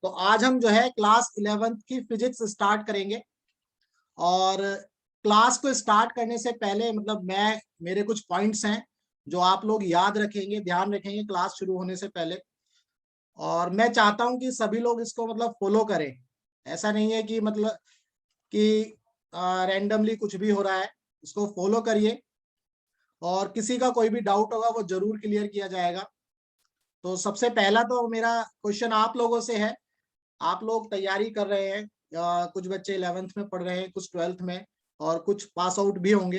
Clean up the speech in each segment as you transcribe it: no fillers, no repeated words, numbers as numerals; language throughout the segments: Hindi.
तो आज हम जो है क्लास 11th की फिजिक्स स्टार्ट करेंगे। और क्लास को स्टार्ट करने से पहले मतलब मेरे कुछ पॉइंट्स हैं जो आप लोग याद रखेंगे, ध्यान रखेंगे क्लास शुरू होने से पहले। और मैं चाहता हूं कि सभी लोग इसको मतलब फॉलो करें। ऐसा नहीं है कि मतलब कि रैंडमली कुछ भी हो रहा है, इसको फॉलो करिए। और किसी का कोई भी डाउट होगा वो जरूर क्लियर किया जाएगा। तो सबसे पहला तो मेरा क्वेश्चन आप लोगों से है। आप लोग तैयारी कर रहे हैं, कुछ बच्चे 11th में पढ़ रहे हैं, कुछ 12th में, और कुछ पास आउट भी होंगे।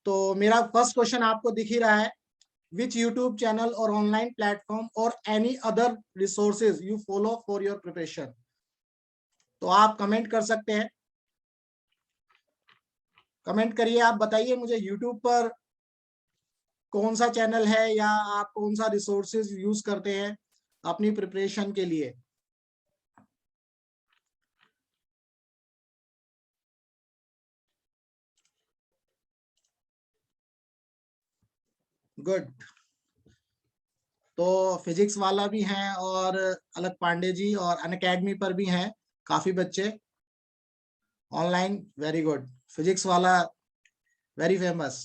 तो मेरा फर्स्ट क्वेश्चन आपको दिख ही रहा है, विच यूट्यूब चैनल और ऑनलाइन प्लेटफॉर्म और any other resources you follow for your preparation. तो आप कमेंट कर सकते हैं, कमेंट करिए, आप बताइए मुझे यूट्यूब पर कौन सा चैनल है या आप कौन सा रिसोर्सेज यूज करते हैं अपनी प्रिपरेशन के लिए। गुड। तो फिजिक्स वाला भी हैं और अलग पांडे जी और अनअकैडमी पर भी हैं काफी बच्चे ऑनलाइन। Very good. फिजिक्स वाला वेरी फेमस।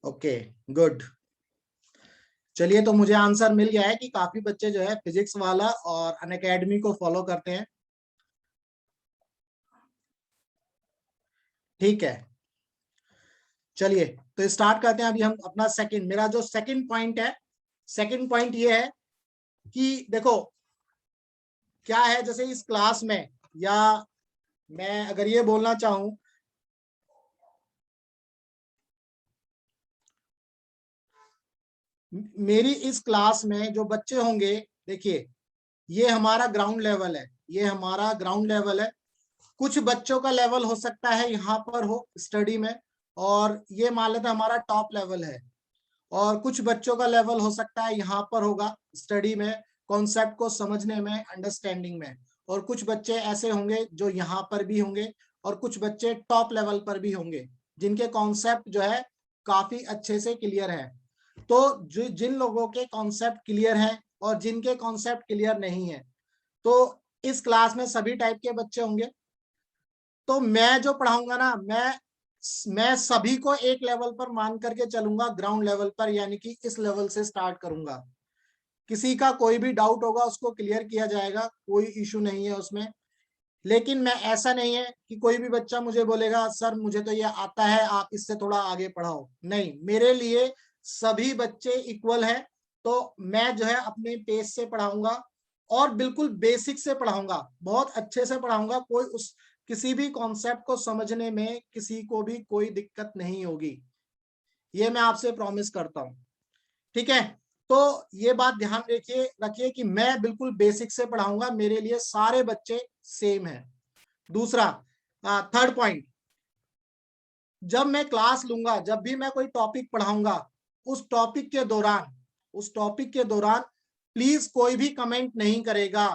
Okay, good. चलिए, तो मुझे आंसर मिल गया है कि काफी बच्चे जो है फिजिक्स वाला और अनअकैडमी को फॉलो करते हैं। ठीक है, चलिए तो स्टार्ट करते हैं। अभी हम अपना मेरा जो सेकंड पॉइंट है, सेकंड पॉइंट ये है कि देखो क्या है, जैसे इस क्लास में, या मैं अगर ये बोलना चाहूं, मेरी इस क्लास में जो बच्चे होंगे, देखिए ये हमारा ग्राउंड लेवल है, ये हमारा ग्राउंड लेवल है। कुछ बच्चों का लेवल हो सकता है यहाँ पर हो स्टडी में, और ये मान लेते हैं हमारा टॉप लेवल है। और कुछ बच्चों का लेवल हो सकता है यहाँ पर होगा स्टडी में, कॉन्सेप्ट को समझने में, अंडरस्टैंडिंग में। और कुछ बच्चे ऐसे होंगे जो यहाँ पर भी होंगे, और कुछ बच्चे टॉप लेवल पर भी होंगे जिनके कॉन्सेप्ट जो है काफी अच्छे से क्लियर है। तो जो जिन लोगों के कॉन्सेप्ट क्लियर है और जिनके कॉन्सेप्ट क्लियर नहीं है, तो इस क्लास में सभी टाइप के बच्चे होंगे। तो मैं जो पढ़ाऊंगा ना, मैं सभी को एक लेवल पर मान करके चलूंगा, ग्राउंड लेवल पर, यानी कि इस लेवल से स्टार्ट करूंगा। किसी का कोई भी डाउट होगा उसको क्लियर किया जाएगा, कोई इशू नहीं है उसमें। लेकिन मैं ऐसा नहीं है कि कोई भी बच्चा मुझे बोलेगा सर मुझे तो ये आता है, आप इससे थोड़ा आगे पढ़ाओ। नहीं, मेरे लिए सभी बच्चे इक्वल है। तो मैं जो है अपने पेस से पढ़ाऊंगा, और बिल्कुल बेसिक से पढ़ाऊंगा, बहुत अच्छे से पढ़ाऊंगा। कोई उस किसी भी कॉन्सेप्ट को समझने में किसी को भी कोई दिक्कत नहीं होगी, ये मैं आपसे प्रॉमिस करता हूं। ठीक है, तो ये बात ध्यान रखिए रखिए कि मैं बिल्कुल बेसिक से पढ़ाऊंगा, मेरे लिए सारे बच्चे सेम है। दूसरा, थर्ड पॉइंट, जब मैं क्लास लूंगा, जब भी मैं कोई टॉपिक पढ़ाऊंगा, उस टॉपिक के दौरान उस टॉपिक के दौरान प्लीज कोई भी कमेंट नहीं करेगा,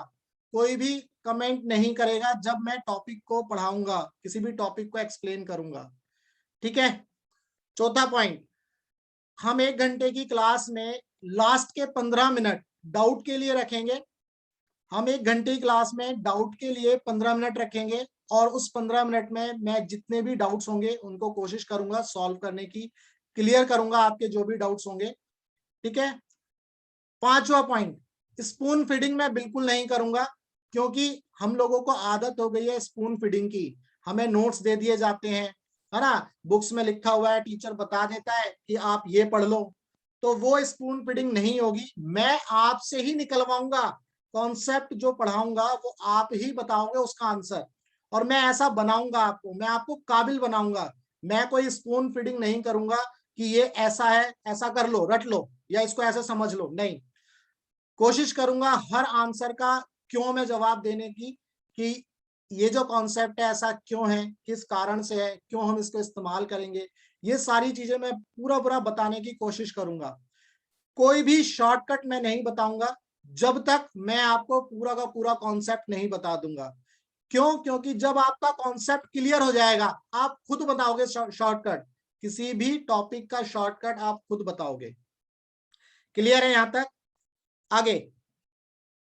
कोई भी कमेंट नहीं करेगा जब मैं टॉपिक को पढ़ाऊंगा, किसी भी टॉपिक को एक्सप्लेन करूंगा। ठीक है। चौथा पॉइंट, हम 1 घंटे की क्लास में लास्ट के 15 मिनट डाउट के लिए रखेंगे। हम 1 घंटे की क्लास में डाउट के लिए 15 मिनट रखेंगे, और उस 15 मिनट में मैं जितने भी डाउट्स होंगे उनको कोशिश करूंगा सॉल्व करने की, क्लियर करूंगा आपके जो भी डाउट्स होंगे। ठीक है। पांचवा पॉइंट, स्पून फीडिंग मैं बिल्कुल नहीं करूंगा, क्योंकि हम लोगों को आदत हो गई है स्पून फीडिंग की। हमें नोट्स दे दिए जाते हैं, है ना, बुक्स में लिखा हुआ है, टीचर बता देता है कि आप ये पढ़ लो। तो वो स्पून फीडिंग नहीं होगी, मैं आपसे ही निकलवाऊंगा। कॉन्सेप्ट जो पढ़ाऊंगा वो आप ही बताओगे उसका आंसर, और मैं ऐसा बनाऊंगा आपको, मैं आपको काबिल बनाऊंगा। मैं कोई स्पून फीडिंग नहीं करूंगा कि ये ऐसा है, ऐसा कर लो, रट लो, या इसको ऐसे समझ लो। नहीं, कोशिश करूंगा हर आंसर का क्यों में जवाब देने की, कि ये जो कॉन्सेप्ट है ऐसा क्यों है, किस कारण से है, क्यों हम इसको इस्तेमाल करेंगे, ये सारी चीजें मैं पूरा पूरा बताने की कोशिश करूंगा। कोई भी शॉर्टकट मैं नहीं बताऊंगा जब तक मैं आपको पूरा का पूरा कॉन्सेप्ट नहीं बता दूंगा। क्यों? क्योंकि जब आपका कॉन्सेप्ट क्लियर हो जाएगा आप खुद बताओगे शॉर्टकट, किसी भी टॉपिक का शॉर्टकट आप खुद बताओगे। क्लियर है यहां तक? आगे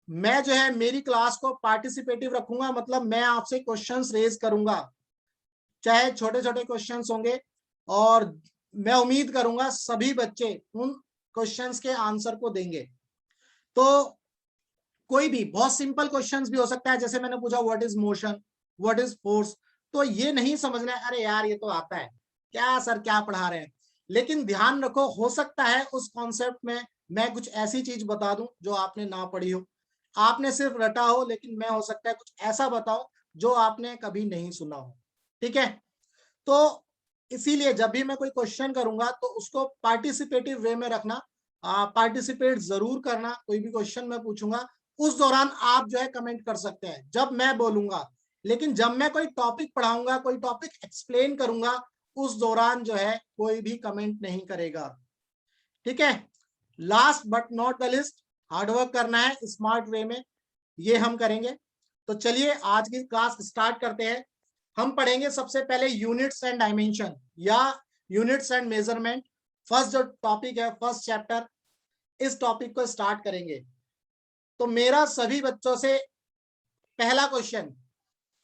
मैं जो है मेरी क्लास को पार्टिसिपेटिव रखूंगा, मतलब मैं आपसे क्वेश्चंस रेज करूंगा, चाहे छोटे छोटे क्वेश्चंस होंगे, और मैं उम्मीद करूंगा सभी बच्चे उन क्वेश्चंस के आंसर को देंगे। तो कोई भी बहुत सिंपल क्वेश्चंस भी हो सकता है, जैसे मैंने पूछा what is motion, what is force, तो ये नहीं समझना है अरे यार ये तो आता है, क्या सर क्या पढ़ा रहे हैं, लेकिन ध्यान रखो हो सकता है उस कॉन्सेप्ट में मैं कुछ ऐसी चीज बता दूं जो आपने ना पढ़ी हो, आपने सिर्फ रटा हो, लेकिन मैं हो सकता है कुछ ऐसा बताऊं जो आपने कभी नहीं सुना हो। ठीक है, तो इसीलिए जब भी मैं कोई क्वेश्चन करूंगा तो उसको पार्टिसिपेटिव वे में रखना, पार्टिसिपेट जरूर करना। कोई भी क्वेश्चन मैं पूछूंगा उस दौरान आप जो है कमेंट कर सकते हैं जब मैं बोलूंगा, लेकिन जब मैं कोई टॉपिक पढ़ाऊंगा, कोई टॉपिक एक्सप्लेन करूंगा, उस दौरान जो है कोई भी कमेंट नहीं करेगा। ठीक है, last but not the list, hard work करना है स्मार्ट वे में, ये हम करेंगे। तो चलिए आज की क्लास स्टार्ट करते हैं। हम पढ़ेंगे सबसे पहले यूनिट्स एंड डायमेंशन या यूनिट्स एंड मेजरमेंट। फर्स्ट जो टॉपिक है, फर्स्ट चैप्टर, इस टॉपिक को स्टार्ट करेंगे। तो मेरा सभी बच्चों से पहला क्वेश्चन,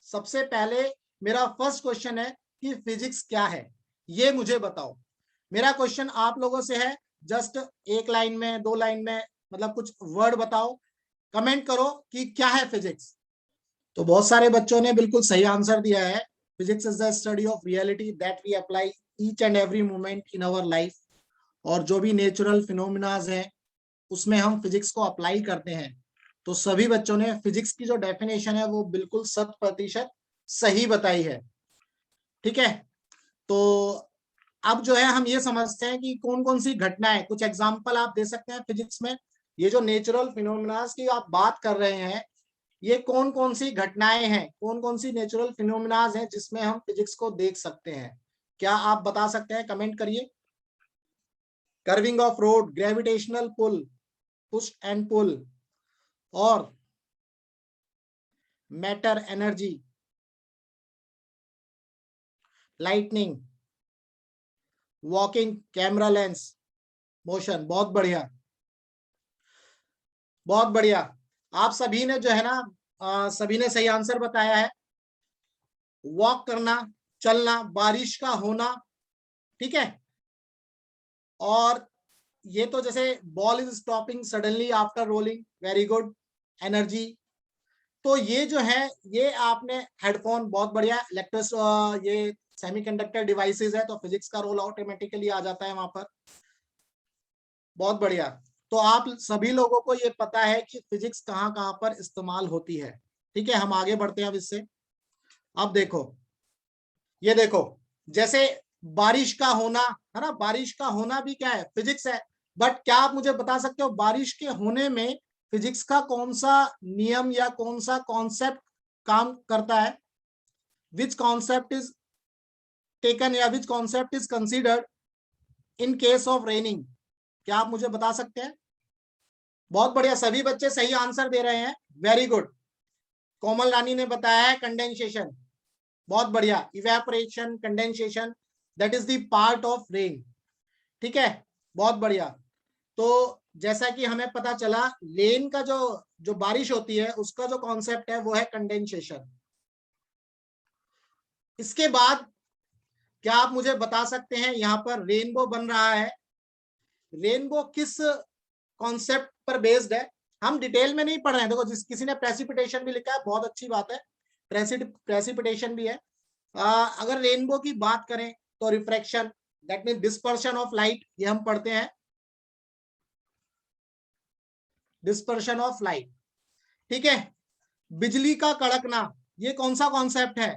सबसे पहले मेरा फर्स्ट क्वेश्चन है कि फिजिक्स क्या है, ये मुझे बताओ। मेरा क्वेश्चन आप लोगों से है, जस्ट एक लाइन में, दो लाइन में, मतलब कुछ वर्ड बताओ, कमेंट करो कि क्या है फिजिक्स। तो बहुत सारे बच्चों ने बिल्कुल सही आंसर दिया है। Physics is the study of reality that we apply each and every moment in our life. और जो भी नेचुरल फिनोमिनाज हैं उसमें हम फिजिक्स को अप्लाई करते हैं। तो सभी बच्चों ने फिजिक्स की जो डेफिनेशन है वो बिल्कुल 100% सही बताई है। ठीक है, तो अब जो है हम ये समझते हैं कि कौन कौन सी घटनाएं, कुछ एग्जांपल आप दे सकते हैं फिजिक्स में, ये जो नेचुरल फिनोमिनाज की आप बात कर रहे हैं, ये कौन कौन सी घटनाएं हैं, कौन कौन सी नेचुरल फिनोमिनाज हैं जिसमें हम फिजिक्स को देख सकते हैं, क्या आप बता सकते हैं? कमेंट करिए। Curving of road, gravitational pull, push and pull, और matter energy, lightning, walking, camera lens, motion. बहुत बढ़िया, बहुत बढ़िया। आप सभी ने जो है ना सभी ने सही आंसर बताया है। वॉक करना, चलना, बारिश का होना, ठीक है, और ये तो जैसे ball is stopping suddenly after rolling, very good, energy. तो ये जो है, ये आपने हेडफोन, बहुत बढ़िया, इलेक्ट्रिस ये सेमीकंडक्टर डिवाइसेस है, तो फिजिक्स का रोल ऑटोमेटिकली आ जाता है वहां पर। बहुत बढ़िया। तो आप सभी लोगों को ये पता है कि फिजिक्स कहाँ कहाँ पर इस्तेमाल होती है। ठीक है, हम आगे बढ़ते हैं अब इससे। अब देखो, ये देखो, जैसे बारिश का होना है ना, बारिश का होना भी क्या है, फिजिक्स है। बट क्या आप मुझे बता सकते हो बारिश के होने में फिजिक्स का कौन सा नियम या कौन सा कॉन्सेप्ट काम करता है? विच कॉन्सेप्ट इज टेकन या विच concept is considered in case of raining? क्या आप मुझे बता सकते हैं? बहुत बढ़िया, सभी बच्चे सही आंसर दे रहे हैं, वेरी गुड। कोमल रानी ने बताया है कंडेंसेशन, बहुत बढ़िया, evaporation, condensation, that is the part of rain. ठीक है, बहुत बढ़िया। तो जैसा कि हमें पता चला, रेन का जो जो बारिश होती है उसका जो कॉन्सेप्ट है वो है कंडेंसेशन। इसके बाद क्या आप मुझे बता सकते हैं, यहाँ पर रेनबो बन रहा है, रेनबो किस कॉन्सेप्ट पर बेस्ड है? हम डिटेल में नहीं पढ़ रहे हैं, देखो जिस किसी ने प्रेसिपिटेशन भी लिखा है, बहुत अच्छी बात है, प्रेसिपिटेशन भी है। अगर रेनबो की बात करें तो refraction, that mean dispersion of light, ये हम पढ़ते हैं, डिस्पर्शन ऑफ लाइट। ठीक है, बिजली का कड़कना, ये कौन सा कॉन्सेप्ट है?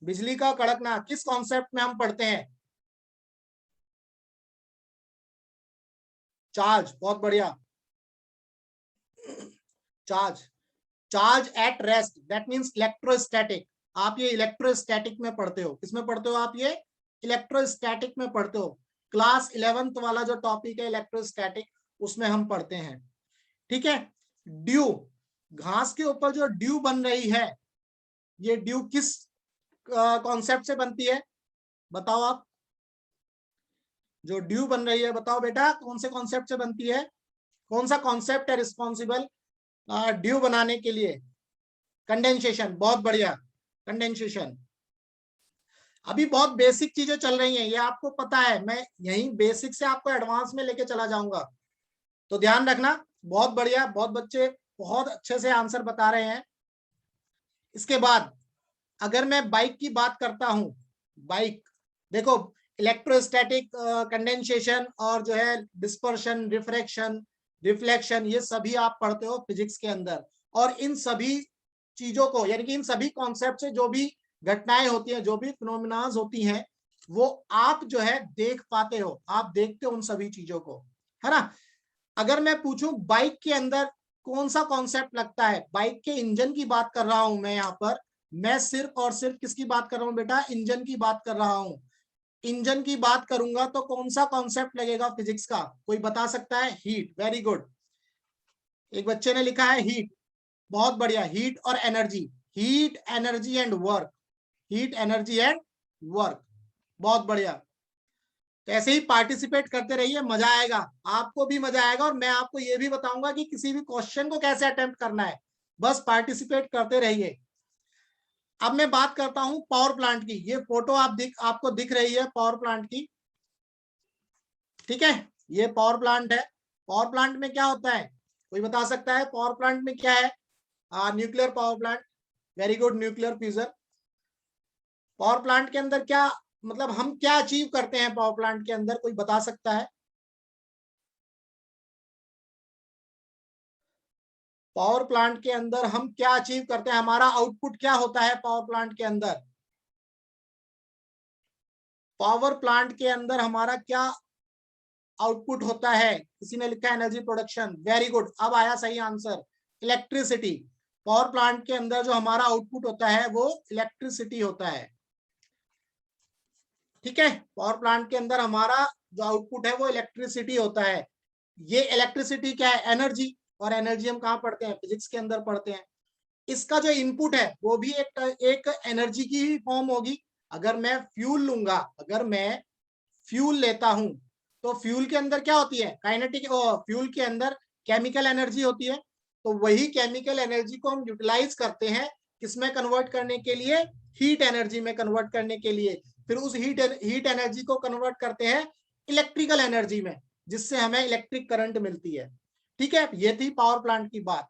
बिजली का कड़कना किस कॉन्सेप्ट में हम पढ़ते हैं? चार्ज, बहुत बढ़िया, charge, charge at rest, that means electrostatic. आप ये इलेक्ट्रोस्टैटिक में पढ़ते हो, किसमें पढ़ते हो आप? ये इलेक्ट्रोस्टैटिक में पढ़ते हो। क्लास 11th वाला जो टॉपिक है इलेक्ट्रोस्टैटिक, उसमें हम पढ़ते हैं। ठीक है, ड्यू, घास के ऊपर जो ड्यू बन रही है, ये ड्यू किस कॉन्सेप्ट से बनती है, बताओ आप? जो ड्यू बन रही है, बताओ बेटा कौन से कॉन्सेप्ट से बनती है, कौन सा कॉन्सेप्ट है रिस्पॉन्सिबल ड्यू बनाने के लिए? कंडेंसेशन, बहुत बढ़िया, कंडेंसेशन। अभी बहुत बेसिक चीजें चल रही हैं, ये आपको पता है, मैं यही बेसिक से आपको एडवांस में लेके चला जाऊंगा, तो ध्यान रखना। बहुत बढ़िया, बहुत बच्चे बहुत अच्छे से आंसर बता रहे हैं। इसके बाद अगर मैं बाइक की बात करता हूं, बाइक देखो, इलेक्ट्रोस्टैटिक कंडेंसेशन और जो है डिस्पर्शन, रिफ्रैक्शन, रिफ्लेक्शन, ये सभी आप पढ़ते हो फिजिक्स के अंदर। और इन सभी चीजों को, यानी कि इन सभी कॉन्सेप्ट से जो भी घटनाएं होती हैं, जो भी फिनोमिनाज होती हैं, वो आप जो है देख पाते हो, आप देखते हो उन सभी चीजों को, है ना। अगर मैं पूछूं बाइक के अंदर कौन सा कॉन्सेप्ट लगता है, बाइक के इंजन की बात कर रहा हूं मैं यहाँ पर, मैं सिर्फ और सिर्फ किसकी बात कर रहा हूं बेटा, इंजन की बात कर रहा हूं। इंजन की बात करूंगा तो कौन सा कॉन्सेप्ट लगेगा फिजिक्स का, कोई बता सकता है? हीट, वेरी गुड, एक बच्चे ने लिखा है हीट, बहुत बढ़िया, हीट और energy, heat energy and work, heat energy and work, बहुत बढ़िया। तो ऐसे ही पार्टिसिपेट करते रहिए, मजा आएगा, आपको भी मजा आएगा, और मैं आपको ये भी बताऊंगा कि किसी भी क्वेश्चन को कैसे अटेम्प्ट करना है, बस पार्टिसिपेट करते रहिए। अब मैं बात करता हूं पावर प्लांट की, ये फोटो आपको दिख रही है पावर प्लांट की, ठीक है, ये पावर प्लांट है। पावर प्लांट में क्या होता है, कोई बता सकता है पावर प्लांट में क्या है? Nuclear power plant, very good, nuclear fusion. Power plant के अंदर क्या, मतलब हम क्या अचीव करते हैं पावर प्लांट के अंदर, कोई बता सकता है? पावर प्लांट के अंदर हम क्या अचीव करते हैं, हमारा आउटपुट क्या होता है पावर प्लांट के अंदर? पावर प्लांट के अंदर हमारा क्या आउटपुट होता है? किसी ने लिखा एनर्जी प्रोडक्शन, वेरी गुड, अब आया सही आंसर, इलेक्ट्रिसिटी। पावर प्लांट के अंदर जो हमारा आउटपुट होता है वो इलेक्ट्रिसिटी होता है, ठीक है। पावर प्लांट के अंदर हमारा जो आउटपुट है वो इलेक्ट्रिसिटी होता है। ये इलेक्ट्रिसिटी क्या है? एनर्जी, और एनर्जी हम कहाँ पढ़ते हैं? फिजिक्स के अंदर पढ़ते हैं। इसका जो इनपुट है वो भी एक एनर्जी की ही फॉर्म होगी। अगर मैं फ्यूल लूंगा, अगर मैं फ्यूल लेता हूं, तो फ्यूल के अंदर क्या होती है? काइनेटिक, फ्यूल के अंदर केमिकल एनर्जी होती है, तो वही केमिकल एनर्जी को हम यूटिलाइज करते हैं किसमें कन्वर्ट करने के लिए? हीट एनर्जी में कन्वर्ट करने के लिए। फिर उस हीट एनर्जी को कन्वर्ट करते हैं इलेक्ट्रिकल एनर्जी में, जिससे हमें इलेक्ट्रिक करंट मिलती है, ठीक है। ये थी पावर प्लांट की बात।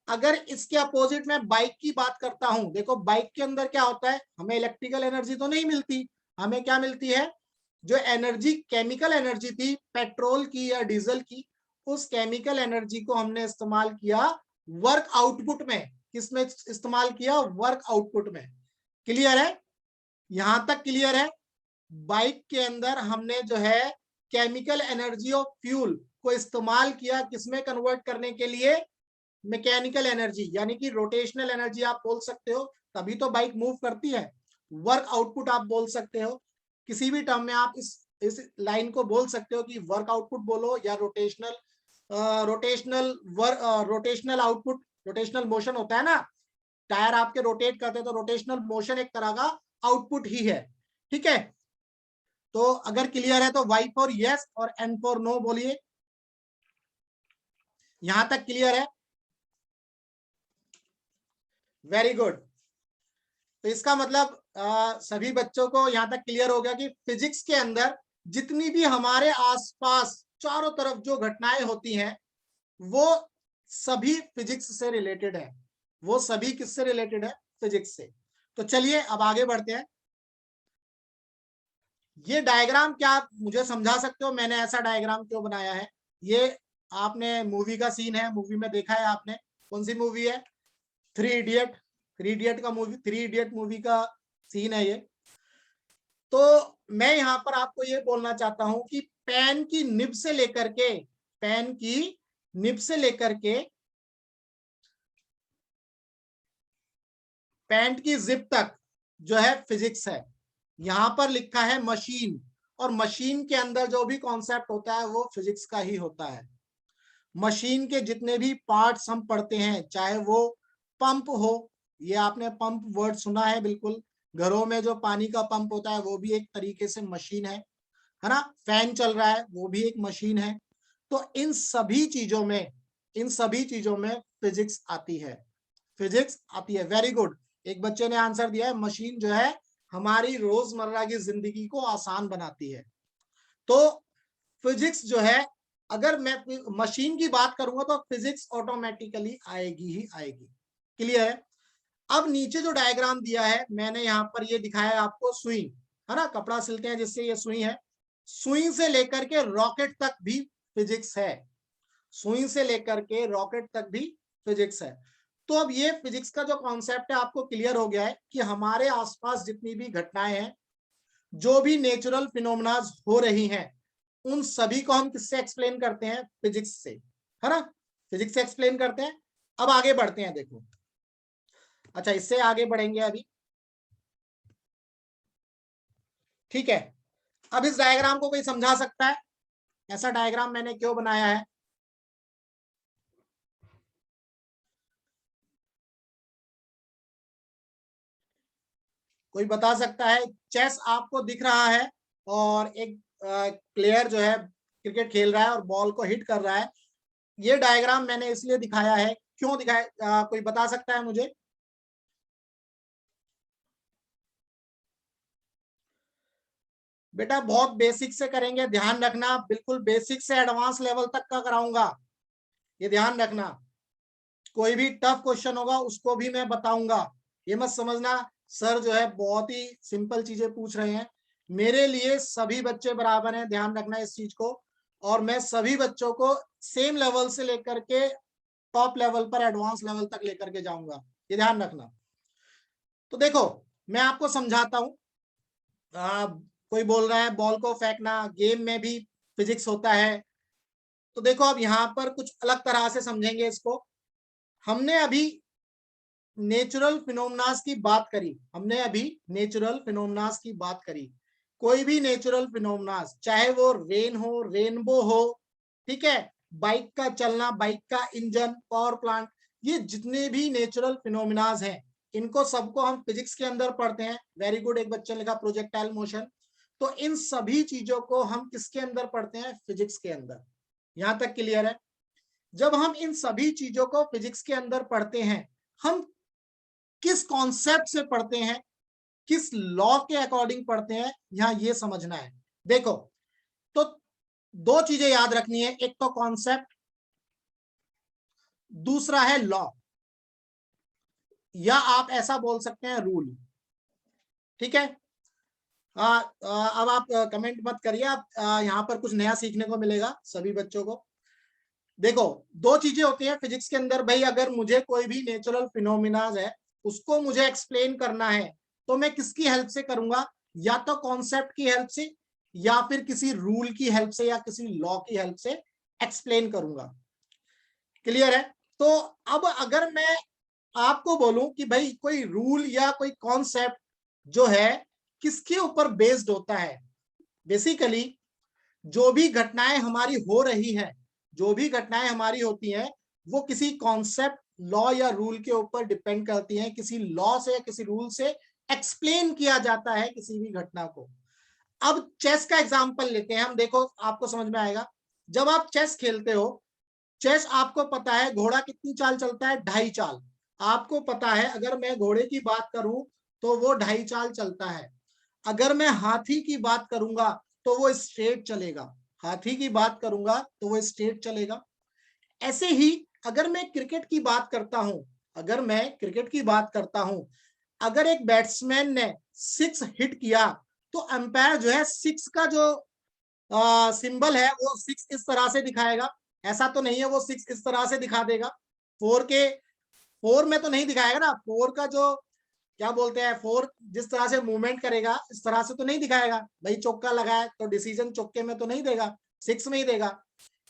अगर इसके अपोजिट में बाइक की बात करता हूं, देखो बाइक के अंदर क्या होता है, हमें इलेक्ट्रिकल एनर्जी तो नहीं मिलती, हमें क्या मिलती है? जो एनर्जी, केमिकल एनर्जी थी पेट्रोल की या डीजल की, उस केमिकल एनर्जी को हमने इस्तेमाल किया वर्क आउटपुट में। किसमें इस्तेमाल किया? वर्क आउटपुट में। क्लियर है? यहां तक क्लियर है? बाइक के अंदर हमने जो है केमिकल एनर्जी ऑफ फ्यूल को इस्तेमाल किया किसमें कन्वर्ट करने के लिए? मैकेनिकल एनर्जी, यानी कि रोटेशनल एनर्जी आप बोल सकते हो, तभी तो बाइक मूव करती है। वर्क आउटपुट आप बोल सकते हो, किसी भी टर्म में आप इस लाइन को बोल सकते हो कि वर्क आउटपुट बोलो या rotational, rotational output, rotational motion होता है ना, टायर आपके रोटेट करते हैं, तो रोटेशनल मोशन एक तरह का आउटपुट ही है, ठीक है। तो अगर क्लियर है तो वाई फॉर यस और एन फॉर नो बोलिए। यहां तक क्लियर है? Very good. तो इसका मतलब सभी बच्चों को यहां तक क्लियर हो गया कि फिजिक्स के अंदर जितनी भी हमारे आसपास चारों तरफ जो घटनाएं होती हैं वो सभी फिजिक्स से रिलेटेड है, वो सभी किससे रिलेटेड है? फिजिक्स से। तो चलिए अब आगे बढ़ते हैं। ये डायग्राम क्या आप मुझे समझा सकते हो, मैंने ऐसा डायग्राम क्यों बनाया है? ये आपने मूवी का सीन है, मूवी में देखा है आपने, कौन सी मूवी है? थ्री इडियट, थ्री इडियट का मूवी, थ्री इडियट मूवी का सीन है ये। तो मैं यहां पर आपको ये बोलना चाहता हूं कि पेन की निब से लेकर के, पेन की निब से लेकर के पैंट की जिप तक जो है फिजिक्स है। यहां पर लिखा है मशीन, और मशीन के अंदर जो भी कॉन्सेप्ट होता है वो फिजिक्स का ही होता है। मशीन के जितने भी पार्ट्स हम पढ़ते हैं, चाहे वो पंप हो, ये आपने पंप वर्ड सुना है बिल्कुल, घरों में जो पानी का पंप होता है वो भी एक तरीके से मशीन है। है ना, फैन चल रहा है वो भी एक मशीन है। तो इन सभी चीजों में फिजिक्स आती है, फिजिक्स आती है। वेरी गुड, एक बच्चे ने आंसर दिया है, मशीन जो है हमारी रोजमर्रा की जिंदगी को आसान बनाती है। तो फिजिक्स जो है, अगर मैं मशीन की बात करूंगा तो फिजिक्स ऑटोमेटिकली आएगी ही आएगी। क्लियर है? अब नीचे जो डायग्राम दिया है मैंने यहाँ पर ये दिखाया है आपको, सुई है ना, कपड़ा सिलते हैं जिससे ये सुई है, सुई से लेकर के रॉकेट तक भी फिजिक्स है, सुई से लेकर के रॉकेट तक भी फिजिक्स है। तो अब ये फिजिक्स का जो कॉन्सेप्ट है आपको क्लियर हो गया है कि हमारे आसपास जितनी भी घटनाएं हैं, जो भी नेचुरल फिनोमेनाज हो रही हैं, उन सभी को हम किससे एक्सप्लेन करते हैं? फिजिक्स से, है ना, फिजिक्स से एक्सप्लेन करते हैं। अब आगे बढ़ते हैं, देखो, अच्छा इससे आगे बढ़ेंगे अभी, ठीक है। अब इस डायग्राम को कोई समझा सकता है, ऐसा डायग्राम मैंने क्यों बनाया है? कोई बता सकता है? चेस आपको दिख रहा है और एक प्लेयर जो है क्रिकेट खेल रहा है और बॉल को हिट कर रहा है। ये डायग्राम मैंने इसलिए दिखाया है, क्यों दिखाया, कोई बता सकता है मुझे? बेटा बहुत बेसिक से करेंगे, ध्यान रखना, बिल्कुल बेसिक से एडवांस लेवल तक का कराऊंगा, ये ध्यान रखना। कोई भी टफ क्वेश्चन होगा उसको भी मैं बताऊंगा, ये मत समझना सर जो है बहुत ही सिंपल चीजें पूछ रहे हैं। मेरे लिए सभी बच्चे बराबर हैं, ध्यान रखना इस चीज को, और मैं सभी बच्चों को सेम लेवल से लेकर के टॉप लेवल पर, एडवांस लेवल तक लेकर के जाऊंगा, ये ध्यान रखना। तो देखो मैं आपको समझाता हूं, कोई बोल रहा है बॉल को फेंकना, गेम में भी फिजिक्स होता है। तो देखो अब यहाँ पर कुछ अलग तरह से समझेंगे इसको। हमने अभी नेचुरल फिनोमेनास की बात करी, हमने अभी नेचुरल फिनोमेनास की बात करी। कोई भी नेचुरल फिनोमेनास, चाहे वो रेन हो, रेनबो हो, ठीक है, बाइक का चलना, बाइक का इंजन, पावर प्लांट, ये जितने भी नेचुरल फिनोमेनास हैं, इनको सबको हम फिजिक्स के अंदर पढ़ते हैं। वेरी गुड, एक बच्चे ने लिखा प्रोजेक्टाइल मोशन। तो इन सभी चीजों को हम किसके अंदर पढ़ते हैं? फिजिक्स के अंदर। यहां तक क्लियर है? जब हम इन सभी चीजों को फिजिक्स के अंदर पढ़ते हैं, हम किस कॉन्सेप्ट से पढ़ते हैं, किस लॉ के अकॉर्डिंग पढ़ते हैं, यहां ये समझना है। देखो, तो दो चीजें याद रखनी है, एक तो कॉन्सेप्ट, दूसरा है लॉ, या आप ऐसा बोल सकते हैं रूल, ठीक है। अब आप कमेंट मत करिए, आप यहां पर कुछ नया सीखने को मिलेगा सभी बच्चों को। देखो दो चीजें होती हैं फिजिक्स के अंदर भाई, अगर मुझे कोई भी नेचुरल फिनोमिनाज है उसको मुझे एक्सप्लेन करना है, तो मैं किसकी हेल्प से करूंगा? या तो कॉन्सेप्ट की हेल्प से, या फिर किसी रूल की हेल्प से, या किसी लॉ की हेल्प से एक्सप्लेन करूंगा। क्लियर है? तो अब अगर मैं आपको बोलूं कि भाई कोई रूल या कोई कॉन्सेप्ट जो है किसके ऊपर बेस्ड होता है, बेसिकली जो भी घटनाएं हमारी हो रही है, जो भी घटनाएं हमारी होती हैं, वो किसी कॉन्सेप्ट, लॉ या रूल के ऊपर डिपेंड करती हैं। किसी लॉ से या किसी रूल से एक्सप्लेन किया जाता है किसी भी घटना को। अब चेस का एग्जांपल लेते हैं हम, देखो आपको समझ में आएगा। जब आप चेस खेलते हो, चेस आपको पता है घोड़ा कितनी चाल चलता है? 2.5 चाल। आपको पता है अगर मैं घोड़े की बात करूं तो वो 2.5 चाल चलता है। अगर मैं हाथी की बात करूंगा तो वो स्ट्रेट चलेगा, हाथी की बात करूंगा तो वो स्ट्रेट चलेगा। ऐसे ही अगर मैं क्रिकेट की बात करता हूं, अगर मैं क्रिकेट की बात करता हूं, अगर एक बैट्समैन ने 6 हिट किया, तो अंपायर जो है 6 का जो सिंबल है वो 6 इस तरह से दिखाएगा। ऐसा तो नहीं है वो 6 इस तरह से दिखा देगा, 4 में तो नहीं दिखाएगा ना, 4 का जो क्या बोलते हैं, 4 जिस तरह से मूवमेंट करेगा इस तरह से तो नहीं दिखाएगा। भाई चौका लगाए तो डिसीजन चौके में तो नहीं देगा, 6 में ही देगा।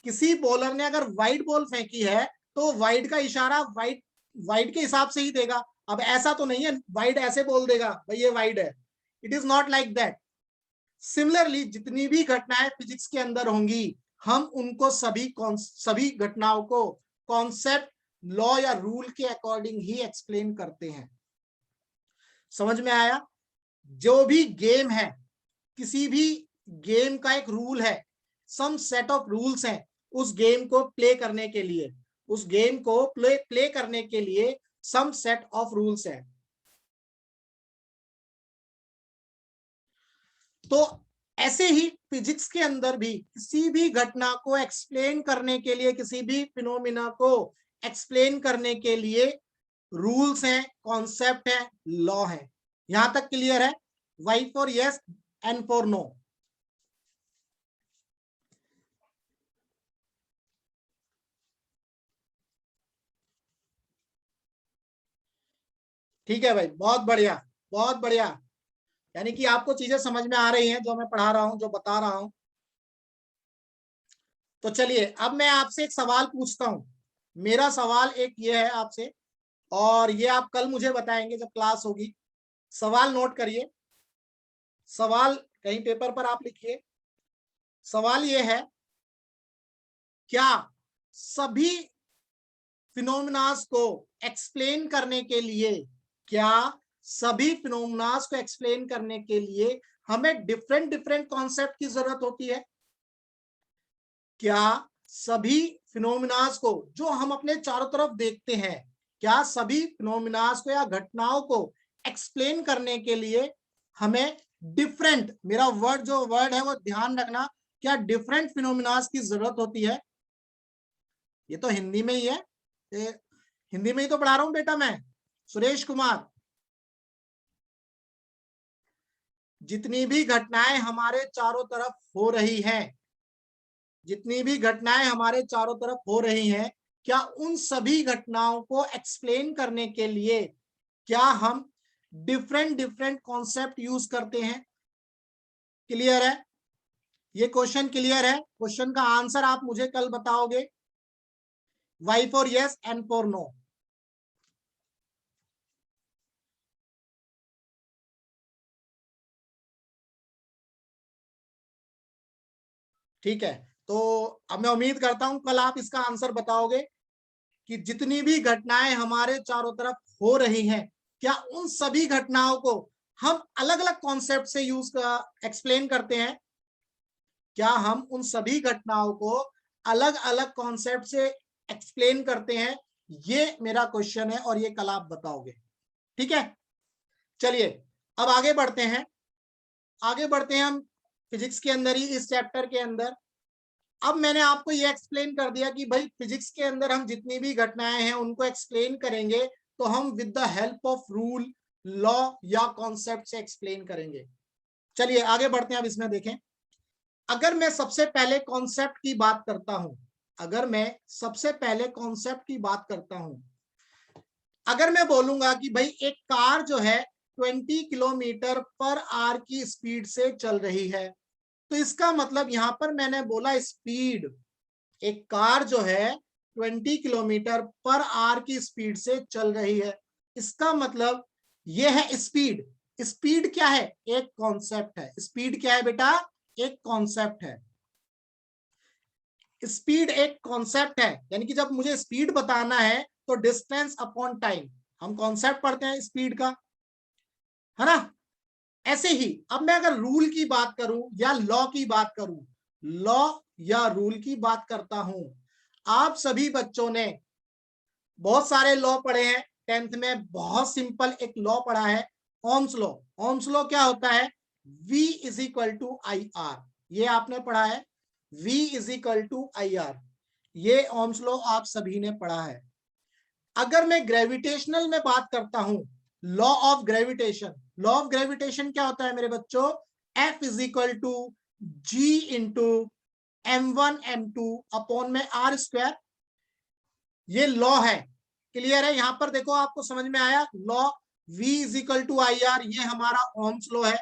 किसी बॉलर ने अगर वाइड बॉल फेंकी है तो वाइड का इशारा वाइड वाइड के हिसाब से ही देगा। अब ऐसा तो नहीं है वाइड ऐसे बोल देगा भाई ये वाइड है, it is not like that. Similarly जितनी भी घटनाएं फिजिक्स के अंदर होंगी, हम उनको सभी घटनाओं को कॉन्सेप्ट, लॉ या रूल के अकॉर्डिंग ही एक्सप्लेन करते हैं। समझ में आया? जो भी गेम है, किसी भी गेम का एक रूल है, सम सेट ऑफ रूल्स हैं उस गेम को प्ले करने के लिए, उस गेम को प्ले करने के लिए सम सेट ऑफ रूल्स है। तो ऐसे ही फिजिक्स के अंदर भी किसी भी घटना को एक्सप्लेन करने के लिए, किसी भी फिनोमिना को एक्सप्लेन करने के लिए रूल्स हैं, कॉन्सेप्ट है, लॉ है। यहां तक क्लियर है? Y for yes, N for no. ठीक है भाई, बहुत बढ़िया, बहुत बढ़िया। यानी कि आपको चीजें समझ में आ रही हैं जो मैं पढ़ा रहा हूं, जो बता रहा हूं। तो चलिए अब मैं आपसे एक सवाल पूछता हूं। मेरा सवाल एक ये है आपसे, और ये आप कल मुझे बताएंगे जब क्लास होगी। सवाल नोट करिए, सवाल कहीं पेपर पर आप लिखिए। सवाल ये है, क्या सभी फिनोमिनास को एक्सप्लेन करने के लिए, क्या सभी फिनोमिनास को एक्सप्लेन करने के लिए हमें डिफरेंट डिफरेंट कॉन्सेप्ट की जरूरत होती है? क्या सभी फिनोमिनास को जो हम अपने चारों तरफ देखते हैं, क्या सभी फिनोमिनास को या घटनाओं को एक्सप्लेन करने के लिए हमें डिफरेंट, मेरा वर्ड जो वर्ड है वो ध्यान रखना, क्या डिफरेंट फिनोमिनास की जरूरत होती है? ये तो हिंदी में ही है, ये हिंदी में ही तो पढ़ा रहा हूं बेटा मैं, सुरेश कुमार। जितनी भी घटनाएं हमारे चारों तरफ हो रही हैं, जितनी भी घटनाएं हमारे चारों तरफ हो रही हैं, क्या उन सभी घटनाओं को एक्सप्लेन करने के लिए क्या हम डिफरेंट डिफरेंट कॉन्सेप्ट यूज करते हैं? क्लियर है? ये क्वेश्चन क्लियर है? क्वेश्चन का आंसर आप मुझे कल बताओगे, Y for yes, N for no. ठीक है, तो अब मैं उम्मीद करता हूं कल आप इसका आंसर बताओगे कि जितनी भी घटनाएं हमारे चारों तरफ हो रही हैं, क्या उन सभी घटनाओं को हम अलग अलग कॉन्सेप्ट से यूज एक्सप्लेन करते हैं? क्या हम उन सभी घटनाओं को अलग अलग कॉन्सेप्ट से एक्सप्लेन करते हैं? ये मेरा क्वेश्चन है और ये कल आप बताओगे। ठीक है, चलिए अब आगे बढ़ते हैं, आगे बढ़ते हैं हम फिजिक्स के अंदर ही, इस चैप्टर के अंदर। अब मैंने आपको ये एक्सप्लेन कर दिया कि भाई फिजिक्स के अंदर हम जितनी भी घटनाएं हैं उनको एक्सप्लेन करेंगे तो हम with the help of rule, law या कॉन्सेप्ट से एक्सप्लेन करेंगे। चलिए आगे बढ़ते हैं। अब इसमें देखें, अगर मैं सबसे पहले कॉन्सेप्ट की बात करता हूं, अगर मैं सबसे पहले कॉन्सेप्ट की बात करता हूं, अगर मैं बोलूंगा कि भाई एक कार जो है 20 किलोमीटर पर आवर की स्पीड से चल रही है, तो इसका मतलब यहां पर मैंने बोला स्पीड, एक कार जो है 20 किलोमीटर पर आवर की स्पीड से चल रही है, इसका मतलब यह है स्पीड। स्पीड क्या है? एक कॉन्सेप्ट है। स्पीड क्या है बेटा? एक कॉन्सेप्ट है। स्पीड एक कॉन्सेप्ट है, यानी कि जब मुझे स्पीड बताना है तो डिस्टेंस अपॉन टाइम, हम कॉन्सेप्ट पढ़ते हैं स्पीड का, है ना? ऐसे ही अब मैं अगर रूल की बात करूं या लॉ की बात करूं, लॉ या रूल की बात करता हूं, आप सभी बच्चों ने बहुत सारे लॉ पढ़े हैं। 10th में बहुत सिंपल एक लॉ पढ़ा है, ओम्स लॉ। ओम्स लॉ क्या होता है? V is equal to I R, ये आपने पढ़ा है, V is equal to I R, ये ओम्स लॉ आप सभी ने पढ़ा है। अगर मैं ग्रेविटेशनल में बात करता हूं, law of gravitation, law of gravitation क्या होता है मेरे बच्चों? F is equal to G into M1 M2 upon में आर स्क्वायर, ये लॉ है। क्लियर है? यहां पर देखो, आपको समझ में आया law? V is equal to I R, ये हमारा ओम्स लॉ है,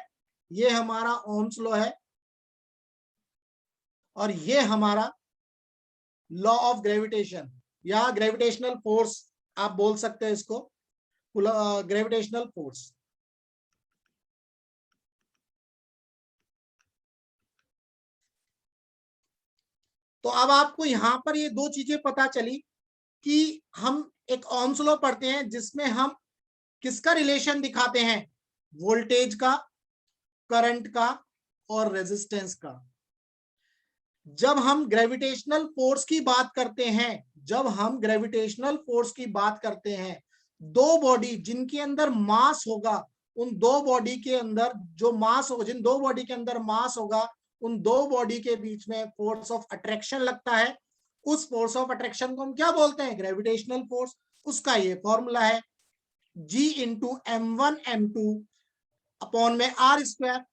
ये हमारा ओम्स लॉ है, और ये हमारा लॉ ऑफ ग्रेविटेशन या ग्रेविटेशनल फोर्स आप बोल सकते हैं इसको, ग्रेविटेशनल फोर्स। तो अब आपको यहां पर ये दो चीजें पता चली कि हम एक ओम्स लॉ पढ़ते हैं जिसमें हम किसका रिलेशन दिखाते हैं? वोल्टेज का, करंट का और रेजिस्टेंस का। जब हम ग्रेविटेशनल फोर्स की बात करते हैं, जब हम ग्रेविटेशनल फोर्स की बात करते हैं, दो बॉडी जिनके अंदर मास होगा, उन दो बॉडी के अंदर जो मास होगा, जिन दो बॉडी के अंदर मास होगा, उन दो बॉडी के बीच में फोर्स ऑफ अट्रैक्शन लगता है। उस फोर्स ऑफ अट्रैक्शन को हम क्या बोलते हैं? Gravitational force. उसका ये फॉर्मूला है G into M1 M2 upon में R²।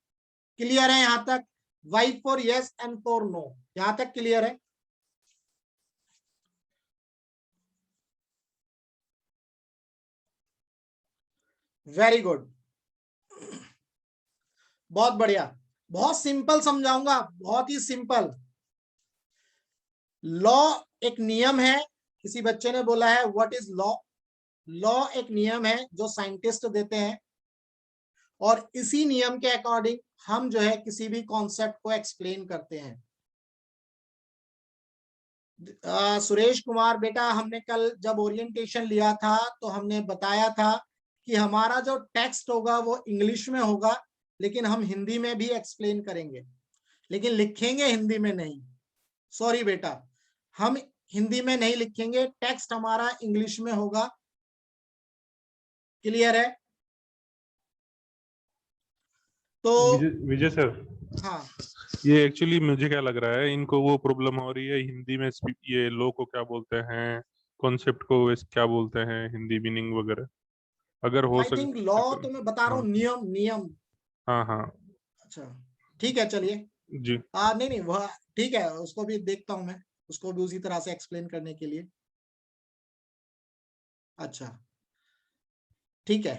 क्लियर है यहां तक? Y for yes and for no, यहां तक क्लियर है? वेरी गुड, बहुत बढ़िया। बहुत सिंपल समझाऊंगा, बहुत ही सिंपल। लॉ एक नियम है, किसी बच्चे ने बोला है व्हाट इज लॉ। लॉ एक नियम है जो साइंटिस्ट देते हैं, और इसी नियम के अकॉर्डिंग हम जो है किसी भी कॉन्सेप्ट को एक्सप्लेन करते हैं। सुरेश कुमार बेटा, हमने कल जब ओरिएंटेशन लिया था तो हमने बताया था कि हमारा जो टेक्स्ट होगा वो इंग्लिश में होगा, लेकिन हम हिंदी में भी एक्सप्लेन करेंगे, लेकिन लिखेंगे हिंदी में नहीं। सॉरी बेटा, हम हिंदी में नहीं लिखेंगे, टेक्स्ट हमारा इंग्लिश में होगा। क्लियर है? तो विजय सर, हाँ, ये एक्चुअली मुझे क्या लग रहा है, इनको वो प्रॉब्लम हो रही है हिंदी में ये लॉ को क्या बोलते हैं, कॉन्सेप्ट को क्या बोलते हैं, हिंदी मीनिंग वगैरह, अगर हो आई थिंक लॉ सके तो मैं बता रहा हाँ हूँ, नियम नियम। हाँ हाँ अच्छा ठीक है, चलिए। जी। नहीं नहीं, वह ठीक है, उसको भी देखता हूं मैं, उसको भी उसी तरह से एक्सप्लेन करने के लिए। अच्छा ठीक है,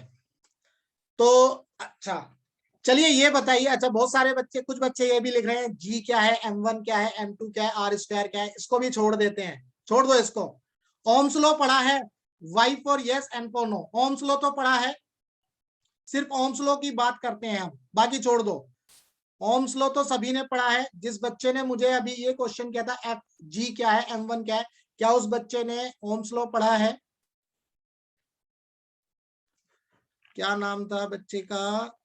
तो अच्छा चलिए ये बताइए। अच्छा, बहुत सारे बच्चे, कुछ बच्चे ये भी लिख रहे हैं जी क्या है, M1 क्या है, M2 क्या है, R² क्या है। इसको भी छोड़ देते हैं, छोड़ दो इसको। ओम्स लॉ पढ़ा है, Y for yes and for no. Ohm's law तो पढ़ा है, सिर्फ ओम्स लॉ की बात करते हैं हम, बाकी छोड़ दो। ओम्स लॉ तो सभी ने पढ़ा है। जिस बच्चे ने मुझे अभी ये क्वेश्चन किया था G क्या है, M1 क्या है, क्या उस बच्चे ने ओम्स लॉ पढ़ा है? क्या नाम था बच्चे का?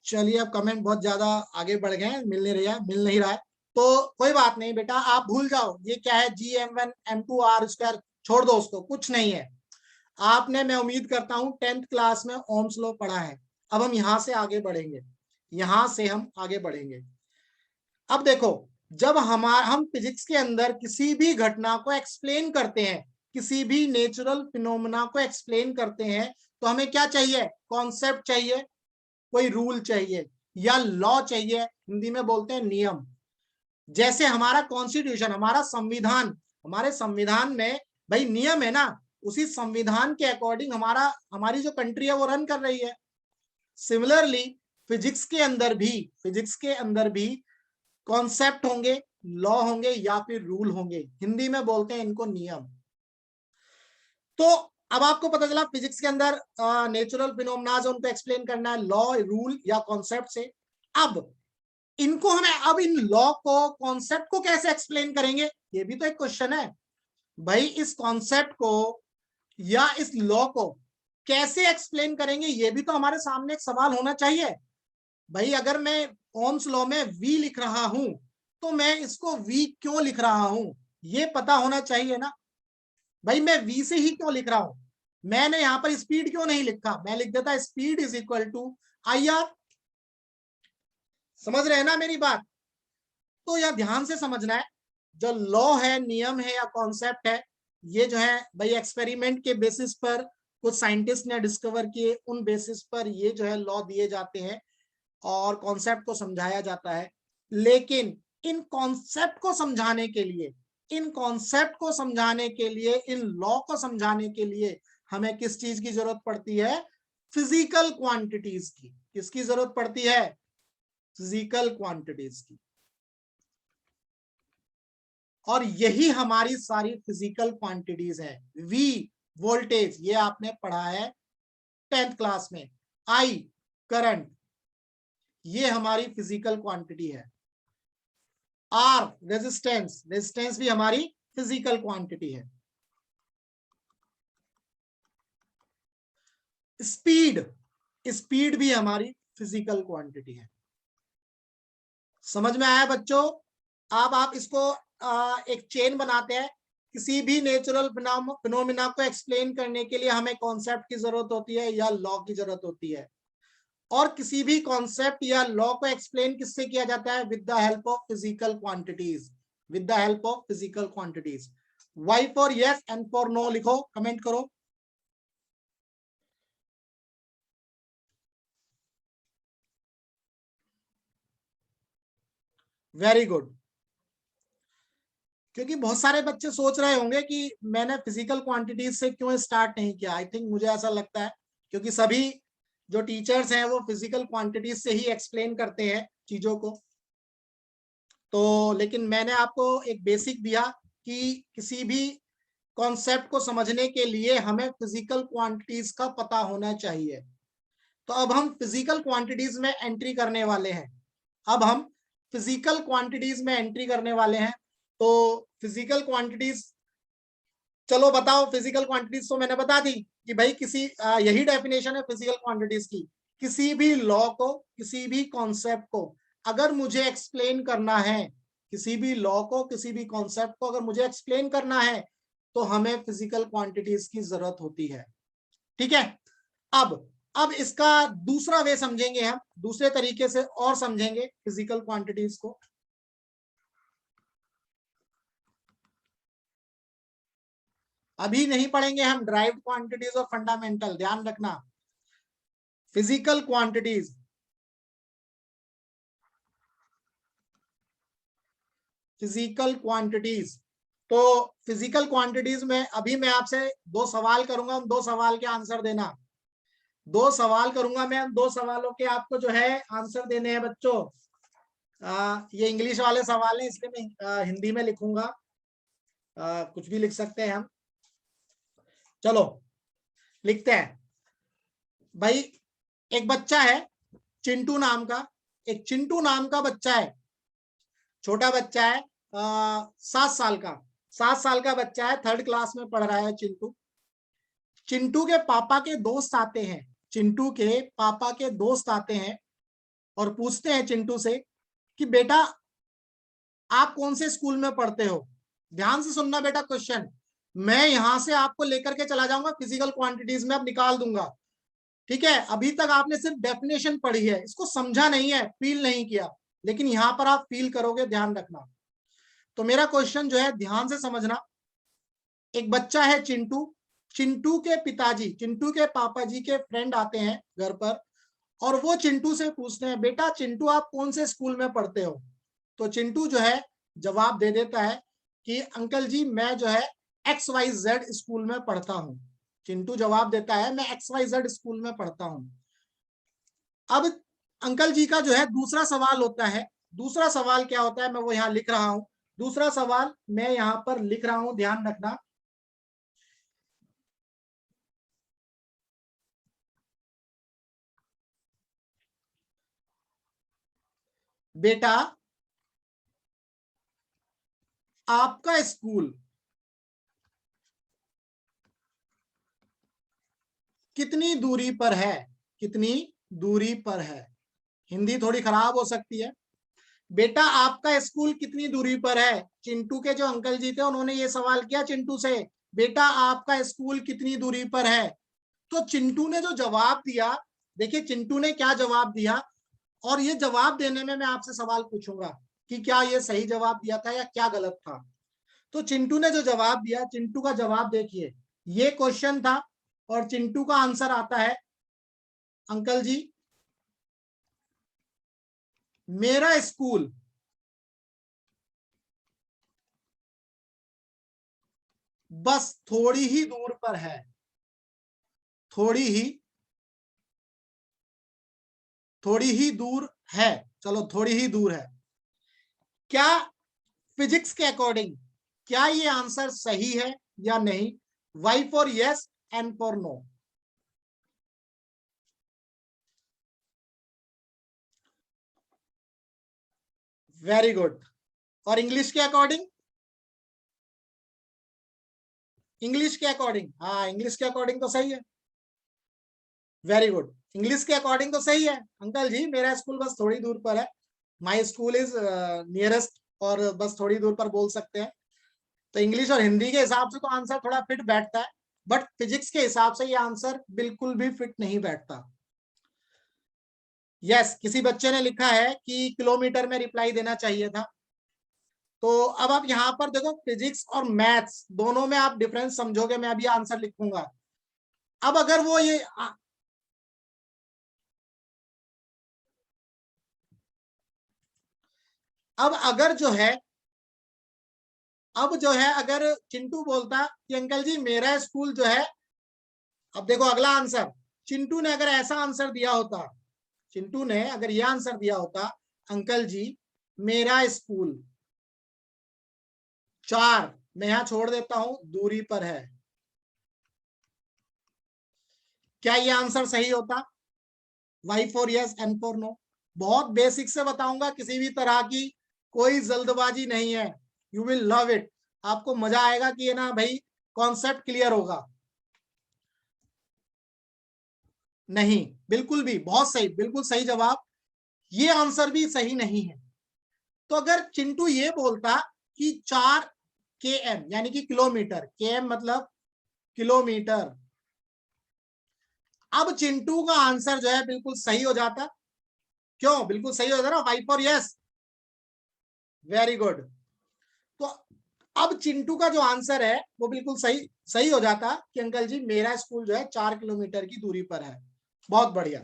चलिए, अब कमेंट बहुत ज्यादा आगे बढ़ गए हैं, मिल नहीं रहा है, तो कोई बात नहीं बेटा, आप भूल जाओ ये क्या है, G M1 M2 R²। छोड़ दो उसको, कुछ नहीं है। आपने, मैं उम्मीद करता हूं 10th क्लास में ओम्स लॉ पढ़ा है। अब हम यहां से आगे बढ़ेंगे, यहां से हम आगे बढ़ेंगे। अब देखो, जब हम फिजिक्स के अंदर किसी भी घटना को एक्सप्लेन करते हैं, किसी भी नेचुरल फिनोमेना को एक्सप्लेन करते हैं, तो हमें क्या चाहिए? कॉन्सेप्ट चाहिए, कोई रूल चाहिए, या लॉ चाहिए, हिंदी में बोलते हैं नियम। जैसे हमारा कॉन्स्टिट्यूशन, हमारा संविधान, हमारे संविधान में भाई नियम है ना, उसी संविधान के अकॉर्डिंग हमारी जो कंट्री है वो रन कर रही है। सिमिलरली फिजिक्स के अंदर भी कॉन्सेप्ट होंगे, लॉ होंगे, या फिर रूल होंगे। हिंदी में बोलते हैं इनको नियम। तो अब आपको पता चला फिजिक्स के अंदर नेचुरल फिनोमेना उनको एक्सप्लेन करना है लॉ, रूल या कॉन्सेप्ट से। अब इनको हमें, अब इन लॉ को, कॉन्सेप्ट को कैसे एक्सप्लेन करेंगे, ये भी तो एक क्वेश्चन है भाई। इस कॉन्सेप्ट को या इस लॉ को कैसे एक्सप्लेन करेंगे, ये भी तो हमारे सामने एक सवाल होना चाहिए भाई। अगर मैं ओम्स लॉ में v लिख रहा हूं, तो मैं इसको v क्यों लिख रहा हूं, ये पता होना चाहिए ना भाई। मैं v से ही क्यों लिख रहा हूं? मैंने यहां पर स्पीड क्यों नहीं लिखा? मैं लिख देता speed is equal to IR। समझ रहे हैं ना मेरी बात? तो यह ध्यान से समझना है, जो लॉ है, नियम है या कॉन्सेप्ट है, ये जो है भाई एक्सपेरिमेंट के बेसिस पर कुछ साइंटिस्ट ने डिस्कवर किए, उन बेसिस पर ये जो है लॉ दिए जाते हैं और कॉन्सेप्ट को समझाया जाता है। लेकिन इन कॉन्सेप्ट को समझाने के लिए, इन लॉ को समझाने के लिए हमें किस चीज की जरूरत पड़ती है? फिजिकल क्वांटिटीज की। किसकी जरूरत पड़ती है? फिजिकल क्वांटिटीज की। और यही हमारी सारी फिजिकल क्वांटिटीज है। वी वोल्टेज, ये आपने पढ़ा है 10th क्लास में। आई करंट, ये हमारी फिजिकल क्वांटिटी है। आर रेजिस्टेंस, रेजिस्टेंस भी हमारी फिजिकल क्वांटिटी है। स्पीड, स्पीड भी हमारी फिजिकल क्वांटिटी है। समझ में आया बच्चों? अब आप इसको एक चेन बनाते हैं। किसी भी नेचुरल फिनोमिना को एक्सप्लेन करने के लिए हमें कॉन्सेप्ट की जरूरत होती है या लॉ की जरूरत होती है, और किसी भी कॉन्सेप्ट या लॉ को एक्सप्लेन किससे किया जाता है? With the help of physical quantities, with the help of physical quantities. Y for yes and for no लिखो, कमेंट करो। Very good. क्योंकि बहुत सारे बच्चे सोच रहे होंगे कि मैंने फिजिकल क्वांटिटीज से क्यों स्टार्ट नहीं किया। आई थिंक मुझे ऐसा लगता है क्योंकि सभी जो टीचर्स हैं वो फिजिकल क्वांटिटीज से ही एक्सप्लेन करते हैं चीजों को। तो लेकिन मैंने आपको एक बेसिक दिया कि किसी भी कॉन्सेप्ट को समझने के लिए हमें फिजिकल क्वांटिटीज का पता होना चाहिए। तो अब हम फिजिकल क्वांटिटीज में एंट्री करने वाले हैं। अब हम फिजिकल क्वांटिटीज में एंट्री करने वाले हैं। तो फिजिकल क्वांटिटीज, चलो बताओ, फिजिकल क्वांटिटीज तो मैंने बता दी कि भाई किसी यही डेफिनेशन है फिजिकल क्वांटिटीज की। किसी भी लॉ को, किसी भी कॉन्सेप्ट को अगर मुझे एक्सप्लेन करना है, किसी भी लॉ को, किसी भी कॉन्सेप्ट को अगर मुझे एक्सप्लेन करना है तो हमें फिजिकल क्वांटिटीज की जरूरत होती है। ठीक है। अब इसका दूसरा वे समझेंगे, हम दूसरे तरीके से और समझेंगे फिजिकल क्वांटिटीज को। अभी नहीं पढ़ेंगे हम ड्राइव्ड क्वांटिटीज और फंडामेंटल, ध्यान रखना। Physical quantities, physical quantities. तो फिजिकल क्वांटिटीज में अभी मैं आपसे दो सवाल करूंगा, उन दो सवाल के आंसर देना। दो सवाल करूंगा मैं, दो सवालों के आपको जो है आंसर देने हैं बच्चों। ये इंग्लिश वाले सवाल हैं इसलिए मैं हिंदी में लिखूंगा। कुछ भी लिख सकते हैं हम। चलो लिखते हैं। भाई एक बच्चा है चिंटू नाम का, एक चिंटू नाम का बच्चा है, छोटा बच्चा है, 7 साल का, 7 साल का बच्चा है, 3rd क्लास में पढ़ रहा है चिंटू। चिंटू के पापा के दोस्त आते हैं, चिंटू के पापा के दोस्त आते हैं और पूछते हैं चिंटू से कि बेटा आप कौन से स्कूल में पढ़ते हो। ध्यान से सुनना बेटा क्वेश्चन, मैं यहां से आपको लेकर के चला जाऊंगा फिजिकल क्वांटिटीज में, अब निकाल दूंगा। ठीक है, अभी तक आपने सिर्फ डेफिनेशन पढ़ी है, इसको समझा नहीं है, फील नहीं किया, लेकिन यहां पर आप फील करोगे, ध्यान रखना। तो मेरा क्वेश्चन जो है ध्यान से समझना। एक बच्चा है चिंटू, चिंटू के पिताजी, चिंटू के पापा जी के फ्रेंड आते हैं घर पर और वो चिंटू से पूछते हैं बेटा चिंटू आप कौन से स्कूल में पढ़ते हो। तो चिंटू जो है जवाब दे देता है कि अंकल जी मैं जो है XYZ स्कूल में पढ़ता हूं। चिंटू जवाब देता है मैं XYZ स्कूल में पढ़ता हूं। अब अंकल जी का जो है दूसरा सवाल होता है, दूसरा सवाल क्या होता है मैं वो यहां लिख रहा हूं। दूसरा सवाल मैं यहां पर लिख रहा हूं, ध्यान रखना। बेटा आपका स्कूल कितनी दूरी पर है, कितनी दूरी पर है। हिंदी थोड़ी खराब हो सकती है। बेटा आपका स्कूल कितनी दूरी पर है। चिंटू के जो अंकल जी थे उन्होंने ये सवाल किया चिंटू से, बेटा आपका स्कूल कितनी दूरी पर है। तो चिंटू ने जो जवाब दिया, देखिए चिंटू ने क्या जवाब दिया, और ये जवाब देने में मैं आपसे सवाल पूछूंगा कि क्या ये सही जवाब दिया था या क्या गलत था। तो चिंटू ने जो जवाब दिया, चिंटू का जवाब देखिए, ये क्वेश्चन था और चिंटू का आंसर आता है अंकल जी मेरा स्कूल बस थोड़ी ही दूर पर है, थोड़ी ही दूर है, चलो थोड़ी ही दूर है। क्या फिजिक्स के अकॉर्डिंग क्या ये आंसर सही है या नहीं। Y for yes and for no. Very good. और इंग्लिश के अकॉर्डिंग, इंग्लिश के अकॉर्डिंग, हाँ इंग्लिश के अकॉर्डिंग तो सही है, वेरी गुड। इंग्लिश के अकॉर्डिंग तो सही है अंकल जी, मेरा स्कूल बस थोड़ी दूर पर है, माई स्कूल इज नियरेस्ट, और बस थोड़ी दूर पर बोल सकते हैं। तो इंग्लिश और हिंदी के हिसाब से तो आंसर थोड़ा फिट बैठता है, बट फिजिक्स के हिसाब से ये आंसर बिल्कुल भी फिट नहीं बैठता। यस, किसी बच्चे ने लिखा है कि किलोमीटर में रिप्लाई देना चाहिए था। तो अब आप यहां पर देखो, फिजिक्स और मैथ्स दोनों में आप डिफरेंस समझोगे, मैं अभी आंसर लिखूंगा। अब अगर वो ये अब अगर जो है, अब जो है अगर चिंटू बोलता कि अंकल जी मेरा स्कूल जो है, अब देखो अगला आंसर, चिंटू ने अगर ऐसा आंसर दिया होता, चिंटू ने अगर यह आंसर दिया होता, अंकल जी मेरा स्कूल 4, मैं यहां छोड़ देता हूं, दूरी पर है, क्या यह आंसर सही होता? Y for yes, N for no. बहुत बेसिक से बताऊंगा, किसी भी तरह की कोई जल्दबाजी नहीं है, यू विल लव इट, आपको मजा आएगा कि ये ना भाई कॉन्सेप्ट क्लियर होगा। नहीं, बिल्कुल भी, बहुत सही, बिल्कुल सही जवाब, ये आंसर भी सही नहीं है। तो अगर चिंटू ये बोलता कि 4 km यानी कि किलोमीटर, km मतलब किलोमीटर, अब चिंटू का आंसर जो है बिल्कुल सही हो जाता। क्यों बिल्कुल सही हो जाता ना? Y for yes, very good. तो अब चिंटू का जो आंसर है वो बिल्कुल सही सही हो जाता कि अंकल जी मेरा स्कूल जो है 4 किलोमीटर की दूरी पर है। बहुत बढ़िया।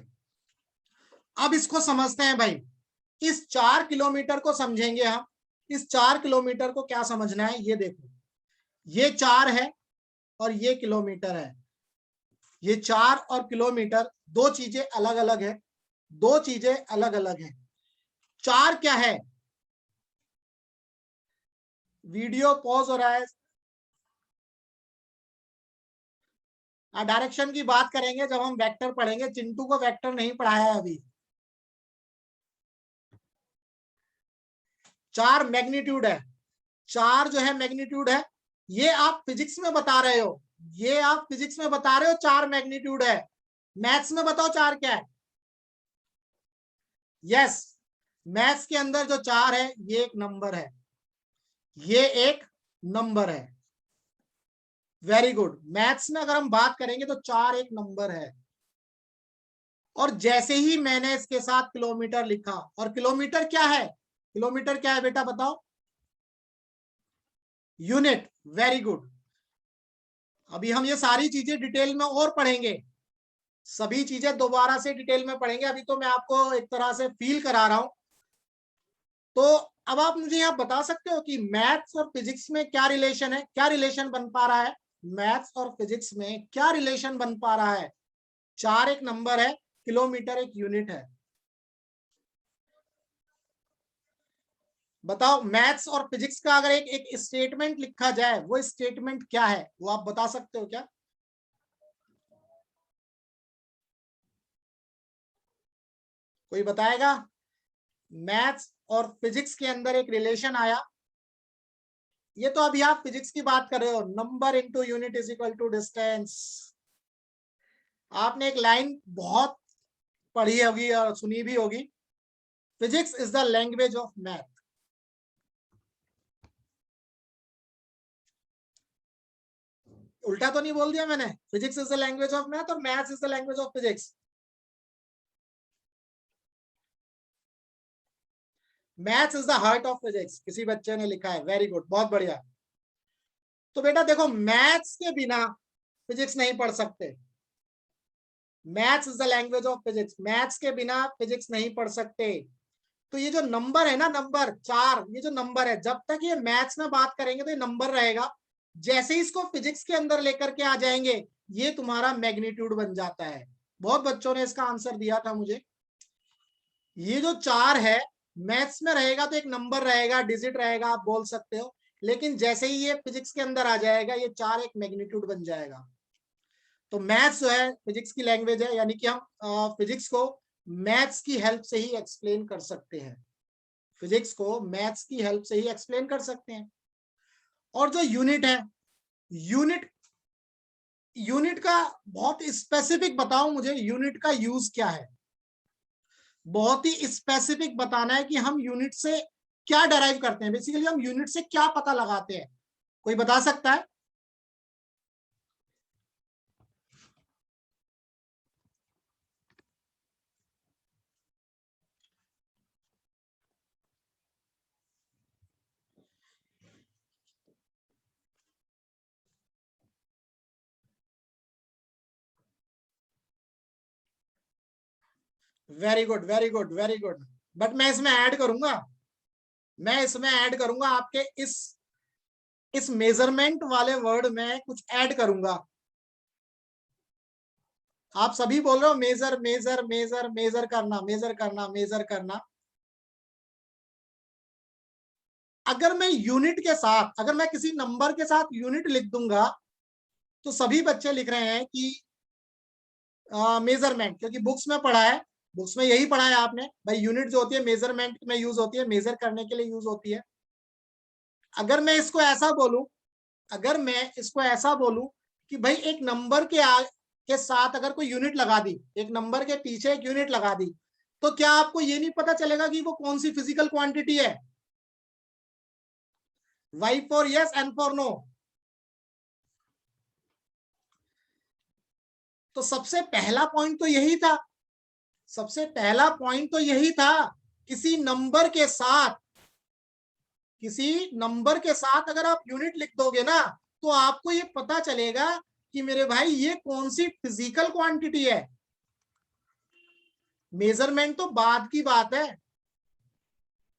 अब इसको समझते हैं भाई, इस 4 किलोमीटर को समझेंगे हम। इस 4 किलोमीटर को क्या समझना है, ये देखो, ये 4 है और ये किलोमीटर है। ये 4 और किलोमीटर दो चीजें अलग अलग है, दो चीजें अलग अलग है। 4 क्या है? वीडियो पॉज हो रहा है, डायरेक्शन की बात करेंगे जब हम वेक्टर पढ़ेंगे, चिंटू को वेक्टर नहीं पढ़ाया है अभी। 4 मैग्नीट्यूड है, 4 जो है मैग्नीट्यूड है, ये आप फिजिक्स में बता रहे हो, ये आप फिजिक्स में बता रहे हो 4 मैग्नीट्यूड है। मैथ्स में बताओ 4 क्या है? यस, मैथ्स के अंदर जो 4 है ये एक नंबर है, ये एक नंबर है। Very good. मैथ्स में अगर हम बात करेंगे तो 4 एक नंबर है। और जैसे ही मैंने इसके साथ किलोमीटर लिखा, और किलोमीटर क्या है? किलोमीटर क्या है बेटा बताओ? Unit, very good. अभी हम ये सारी चीजें डिटेल में और पढ़ेंगे, सभी चीजें दोबारा से डिटेल में पढ़ेंगे, अभी तो मैं आपको एक तरह से फील करा रहा हूं। तो अब आप मुझे यहाँ बता सकते हो कि मैथ्स और फिजिक्स में क्या रिलेशन है, क्या रिलेशन बन पा रहा है? मैथ्स और फिजिक्स में क्या रिलेशन बन पा रहा है? 4 एक नंबर है, किलोमीटर एक यूनिट है। बताओ, मैथ्स और फिजिक्स का अगर एक एक स्टेटमेंट लिखा जाए, वो स्टेटमेंट क्या है, वो आप बता सकते हो क्या? कोई बताएगा? मैथ्स और फिजिक्स के अंदर एक रिलेशन आया, ये तो अभी आप फिजिक्स की बात कर रहे हो, number into unit is equal to distance. आपने एक लाइन बहुत पढ़ी होगी और सुनी भी होगी, physics is the language of math. उल्टा तो नहीं बोल दिया मैंने? Physics is the language of math और maths is the language of physics. Maths is the heart of physics, किसी बच्चे ने लिखा है, वेरी गुड, बहुत बढ़िया। तो बेटा देखो, मैथ्स के बिना फिजिक्स नहीं पढ़ सकते, maths is the language of physics, maths के बिना फिजिक्स नहीं पढ़ सकते। तो ये जो नंबर है ना, नंबर 4, ये जो नंबर है, जब तक ये मैथ्स में बात करेंगे तो ये नंबर रहेगा, जैसे ही इसको फिजिक्स के अंदर लेकर के आ जाएंगे ये तुम्हारा मैग्नीट्यूड बन जाता है। बहुत बच्चों ने इसका आंसर दिया था मुझे। ये जो 4 है, मैथ्स में रहेगा तो एक नंबर रहेगा, डिजिट रहेगा, आप बोल सकते हो, लेकिन जैसे ही ये फिजिक्स के अंदर आ जाएगा ये 4 एक मैग्नीट्यूड बन जाएगा। तो मैथ्स जो है फिजिक्स की लैंग्वेज है, यानी कि हम फिजिक्स को मैथ्स की हेल्प से ही एक्सप्लेन कर सकते हैं। फिजिक्स को मैथ्स की हेल्प से ही एक्सप्लेन कर सकते हैं। और जो यूनिट है, यूनिट का बहुत स्पेसिफिक बताओ मुझे, यूनिट का यूज क्या है? बहुत ही स्पेसिफिक बताना है कि हम यूनिट से क्या डराइव करते हैं, बेसिकली हम यूनिट से क्या पता लगाते हैं, कोई बता सकता है? Very good, very good, very good. But मैं इसमें ऐड करूंगा, आपके इस मेजरमेंट वाले वर्ड में कुछ ऐड करूंगा। आप सभी बोल रहे हो मेजर मेजर मेजर मेजर करना, मेजर करना, मेजर करना। अगर मैं यूनिट के साथ, अगर मैं किसी नंबर के साथ यूनिट लिख दूंगा, तो सभी बच्चे लिख रहे हैं कि मेजरमेंट, क्योंकि बुक्स में पढ़ा है, बुक्स में यही पढ़ा है आपने भाई, यूनिट जो होती है मेजरमेंट में यूज होती है, मेजर करने के लिए यूज होती है। अगर मैं इसको ऐसा बोलूं, कि भाई एक नंबर के साथ अगर कोई यूनिट लगा दी, एक नंबर के पीछे एक यूनिट लगा दी, तो क्या आपको ये नहीं पता चलेगा कि वो कौन सी फिजिकल क्वांटिटी है? Y for yes, N for no. तो सबसे पहला पॉइंट तो यही था, किसी नंबर के साथ अगर आप यूनिट लिख दोगे ना, तो आपको ये पता चलेगा कि मेरे भाई ये कौन सी फिजिकल क्वांटिटी है। मेजरमेंट तो बाद की बात है,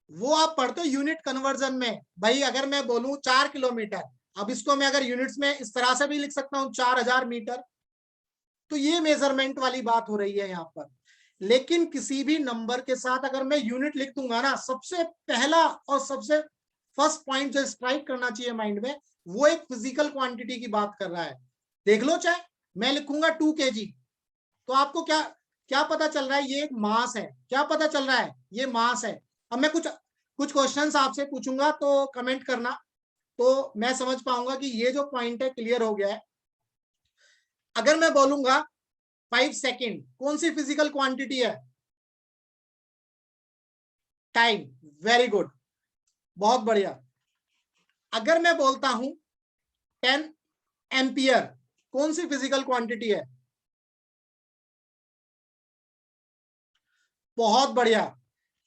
वो आप पढ़ते हो यूनिट कन्वर्जन में। भाई अगर मैं बोलूं 4 किलोमीटर, अब इसको मैं अगर यूनिट्स में इस तरह से भी लिख सकता हूं 4000 मीटर, तो ये मेजरमेंट वाली बात हो रही है यहां पर। लेकिन किसी भी नंबर के साथ अगर मैं यूनिट लिख दूंगा ना, सबसे पहला और सबसे फर्स्ट पॉइंट जो स्ट्राइक करना चाहिए माइंड में, वो एक फिजिकल क्वांटिटी की बात कर रहा है। देख लो, चाहे मैं लिखूंगा 2 kg, तो आपको क्या क्या पता चल रहा है? ये एक मास है। क्या पता चल रहा है? ये मास है। अब मैं कुछ क्वेश्चंस आपसे पूछूंगा तो कमेंट करना, तो मैं समझ पाऊंगा कि ये जो पॉइंट है क्लियर हो गया है। अगर मैं बोलूंगा 5 सेकेंड, कौन सी फिजिकल क्वांटिटी है? टाइम। वेरी गुड, बहुत बढ़िया। अगर मैं बोलता हूं 10 एम्पियर, कौन सी फिजिकल क्वांटिटी है? बहुत बढ़िया,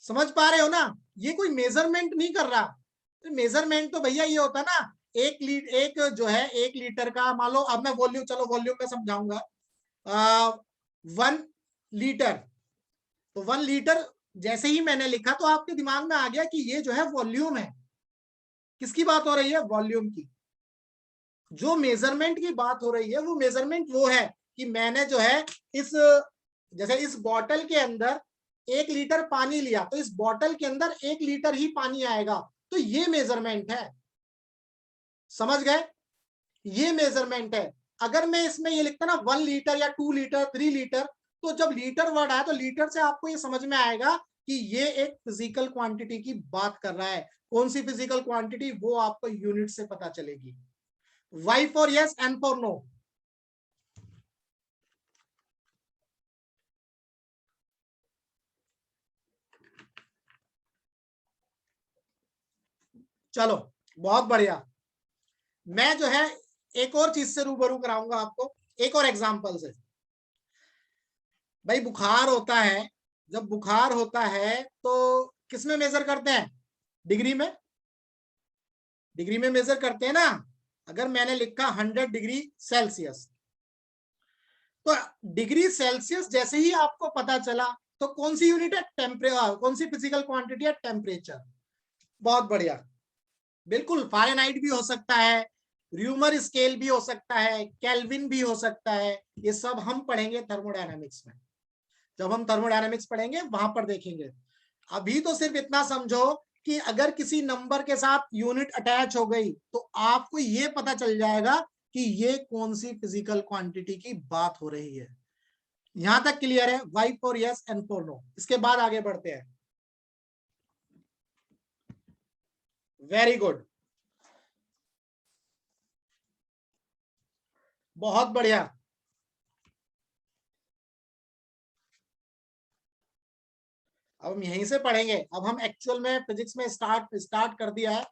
समझ पा रहे हो ना? ये कोई मेजरमेंट नहीं कर रहा। मेजरमेंट तो भैया ये होता है ना, एक जो है 1 लीटर का, मान लो, अब मैं वॉल्यूम, चलो वॉल्यूम में समझाऊंगा। 1 लीटर, तो 1 लीटर जैसे ही मैंने लिखा तो आपके दिमाग में आ गया कि ये जो है वॉल्यूम है। किसकी बात हो रही है? वॉल्यूम की। जो मेजरमेंट की बात हो रही है, वो मेजरमेंट वो है कि मैंने जो है इस, जैसे इस बॉटल के अंदर 1 लीटर पानी लिया, तो इस बॉटल के अंदर 1 लीटर ही पानी आएगा, तो ये मेजरमेंट है। समझ गए? ये मेजरमेंट है। अगर मैं इसमें ये लिखता ना 1 लीटर या 2 लीटर, 3 लीटर, तो जब लीटर वर्ड आया तो लीटर से आपको ये समझ में आएगा कि ये एक फिजिकल क्वांटिटी की बात कर रहा है। कौन सी फिजिकल क्वांटिटी? वो आपको यूनिट से पता चलेगी। Y for yes, N for no. चलो, बहुत बढ़िया। मैं जो है एक और चीज से रूबरू कराऊंगा आपको, एक और एग्जांपल से। भाई बुखार होता है, जब बुखार होता है तो किस में मेजर करते हैं? डिग्री में, डिग्री में मेजर करते हैं ना। अगर मैंने लिखा 100 डिग्री सेल्सियस, तो डिग्री सेल्सियस जैसे ही आपको पता चला, तो कौन सी यूनिट है? टेम्परेचर। कौन सी फिजिकल क्वांटिटी है? टेम्परेचर। बहुत बढ़िया। बिल्कुल, फारेनहाइट भी हो सकता है, र्यूमर स्केल भी हो सकता है, केल्विन भी हो सकता है। ये सब हम पढ़ेंगे थर्मोडायनामिक्स में। जब हम थर्मोडायनामिक्स पढ़ेंगे वहां पर देखेंगे। अभी तो सिर्फ इतना समझो कि अगर किसी नंबर के साथ यूनिट अटैच हो गई, तो आपको ये पता चल जाएगा कि ये कौन सी फिजिकल क्वांटिटी की बात हो रही है। यहां तक क्लियर है? Y for yes, N for no. इसके बाद आगे बढ़ते हैं। वेरी गुड, बहुत बढ़िया। अब हम यहीं से पढ़ेंगे, अब हम एक्चुअल में फिजिक्स में स्टार्ट कर दिया है।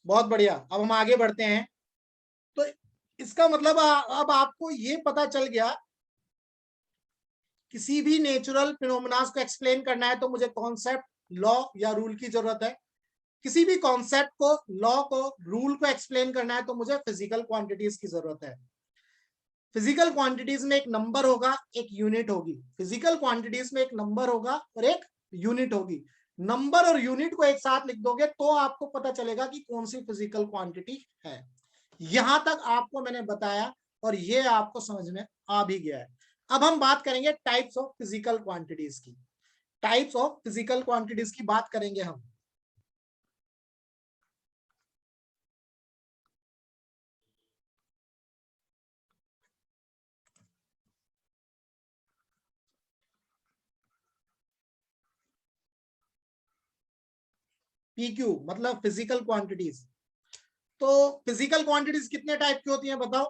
बहुत बढ़िया, अब हम आगे बढ़ते हैं। तो इसका मतलब अब आपको ये पता चल गया, किसी भी नेचुरल फिनोमेनास को एक्सप्लेन करना है तो मुझे कॉन्सेप्ट, लॉ या रूल की जरूरत है। किसी भी कॉन्सेप्ट को, लॉ को, रूल को एक्सप्लेन करना है तो मुझे फिजिकल क्वांटिटीज की जरूरत है। फिजिकल क्वांटिटीज में एक नंबर होगा, एक यूनिट होगी। फिजिकल क्वांटिटीज में एक नंबर होगा और एक यूनिट होगी। नंबर और यूनिट को एक साथ लिख दोगे तो आपको पता चलेगा कि कौन सी फिजिकल क्वांटिटी है। यहां तक आपको मैंने बताया और ये आपको समझ में आ भी गया है। अब हम बात करेंगे टाइप्स ऑफ फिजिकल क्वांटिटीज की। टाइप्स ऑफ फिजिकल क्वांटिटीज की बात करेंगे हम। पीक्यू मतलब फिजिकल क्वांटिटीज। तो फिजिकल क्वांटिटीज कितने टाइप की होती हैं बताओ,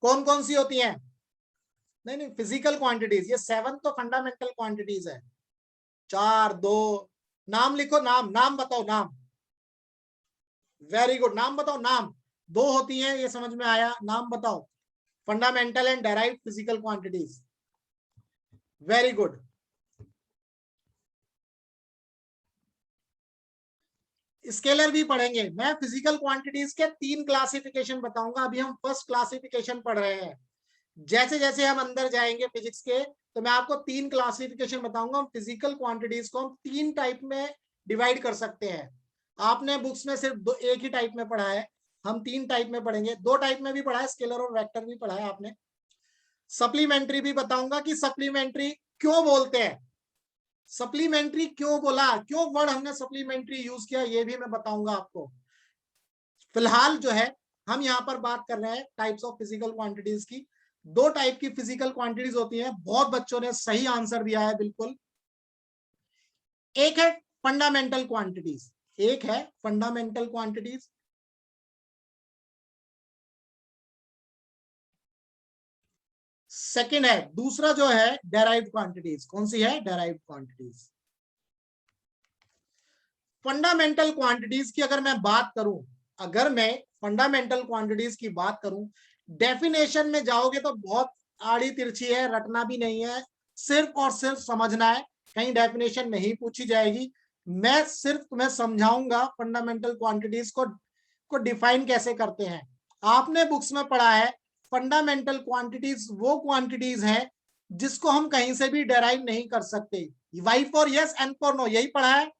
कौन कौन सी होती हैं? नहीं नहीं, फिजिकल क्वांटिटीज, ये 7 तो फंडामेंटल क्वांटिटीज है। 4, 2, नाम लिखो, नाम नाम बताओ, नाम। वेरी गुड, नाम बताओ, नाम। 2 होती हैं, ये समझ में आया, नाम बताओ। Fundamental and derived physical quantities. Very good. Scalar भी पढ़ेंगे। मैं फिजिकल क्वांटिटीज के 3 क्लासिफिकेशन बताऊंगा। अभी हम फर्स्ट क्लासिफिकेशन पढ़ रहे हैं। जैसे जैसे हम अंदर जाएंगे फिजिक्स के, तो मैं आपको 3 क्लासिफिकेशन बताऊंगा। हम फिजिकल क्वांटिटीज को हम 3 टाइप में डिवाइड कर सकते हैं। आपने बुक्स में सिर्फ एक ही टाइप में पढ़ा है, हम 3 टाइप में पढ़ेंगे। 2 टाइप में भी पढ़ा है, स्केलर और वेक्टर भी पढ़ा है आपने। सप्लीमेंट्री भी बताऊंगा कि सप्लीमेंट्री क्यों बोलते हैं, सप्लीमेंट्री क्यों बोला, क्यों वर्ड हमने सप्लीमेंट्री यूज किया, ये भी मैं बताऊंगा आपको। फिलहाल जो है हम यहाँ पर बात कर रहे हैं टाइप्स ऑफ फिजिकल क्वांटिटीज की। 2 टाइप की फिजिकल क्वांटिटीज होती हैं। बहुत बच्चों ने सही आंसर दिया है, बिल्कुल। एक है फंडामेंटल क्वांटिटीज, एक है फंडामेंटल क्वांटिटीज, सेकंड है, दूसरा जो है डेराइव्ड क्वांटिटीज। कौन सी है? Derived quantities. फंडामेंटल क्वांटिटीज की अगर मैं बात करूं, अगर मैं फंडामेंटल क्वांटिटीज की बात करूं, डेफिनेशन में जाओगे तो बहुत आड़ी तिरछी है, रटना भी नहीं है, सिर्फ और सिर्फ समझना है। कहीं डेफिनेशन नहीं पूछी जाएगी। मैं सिर्फ तुम्हें समझाऊंगा फंडामेंटल क्वांटिटीज को डिफाइन कैसे करते हैं। आपने बुक्स में पढ़ा है फंडामेंटल क्वांटिटीज वो क्वांटिटीज है जिसको हम कहीं से भी डेराइव नहीं कर सकते। Y for yes, N for no, यही पढ़ा है।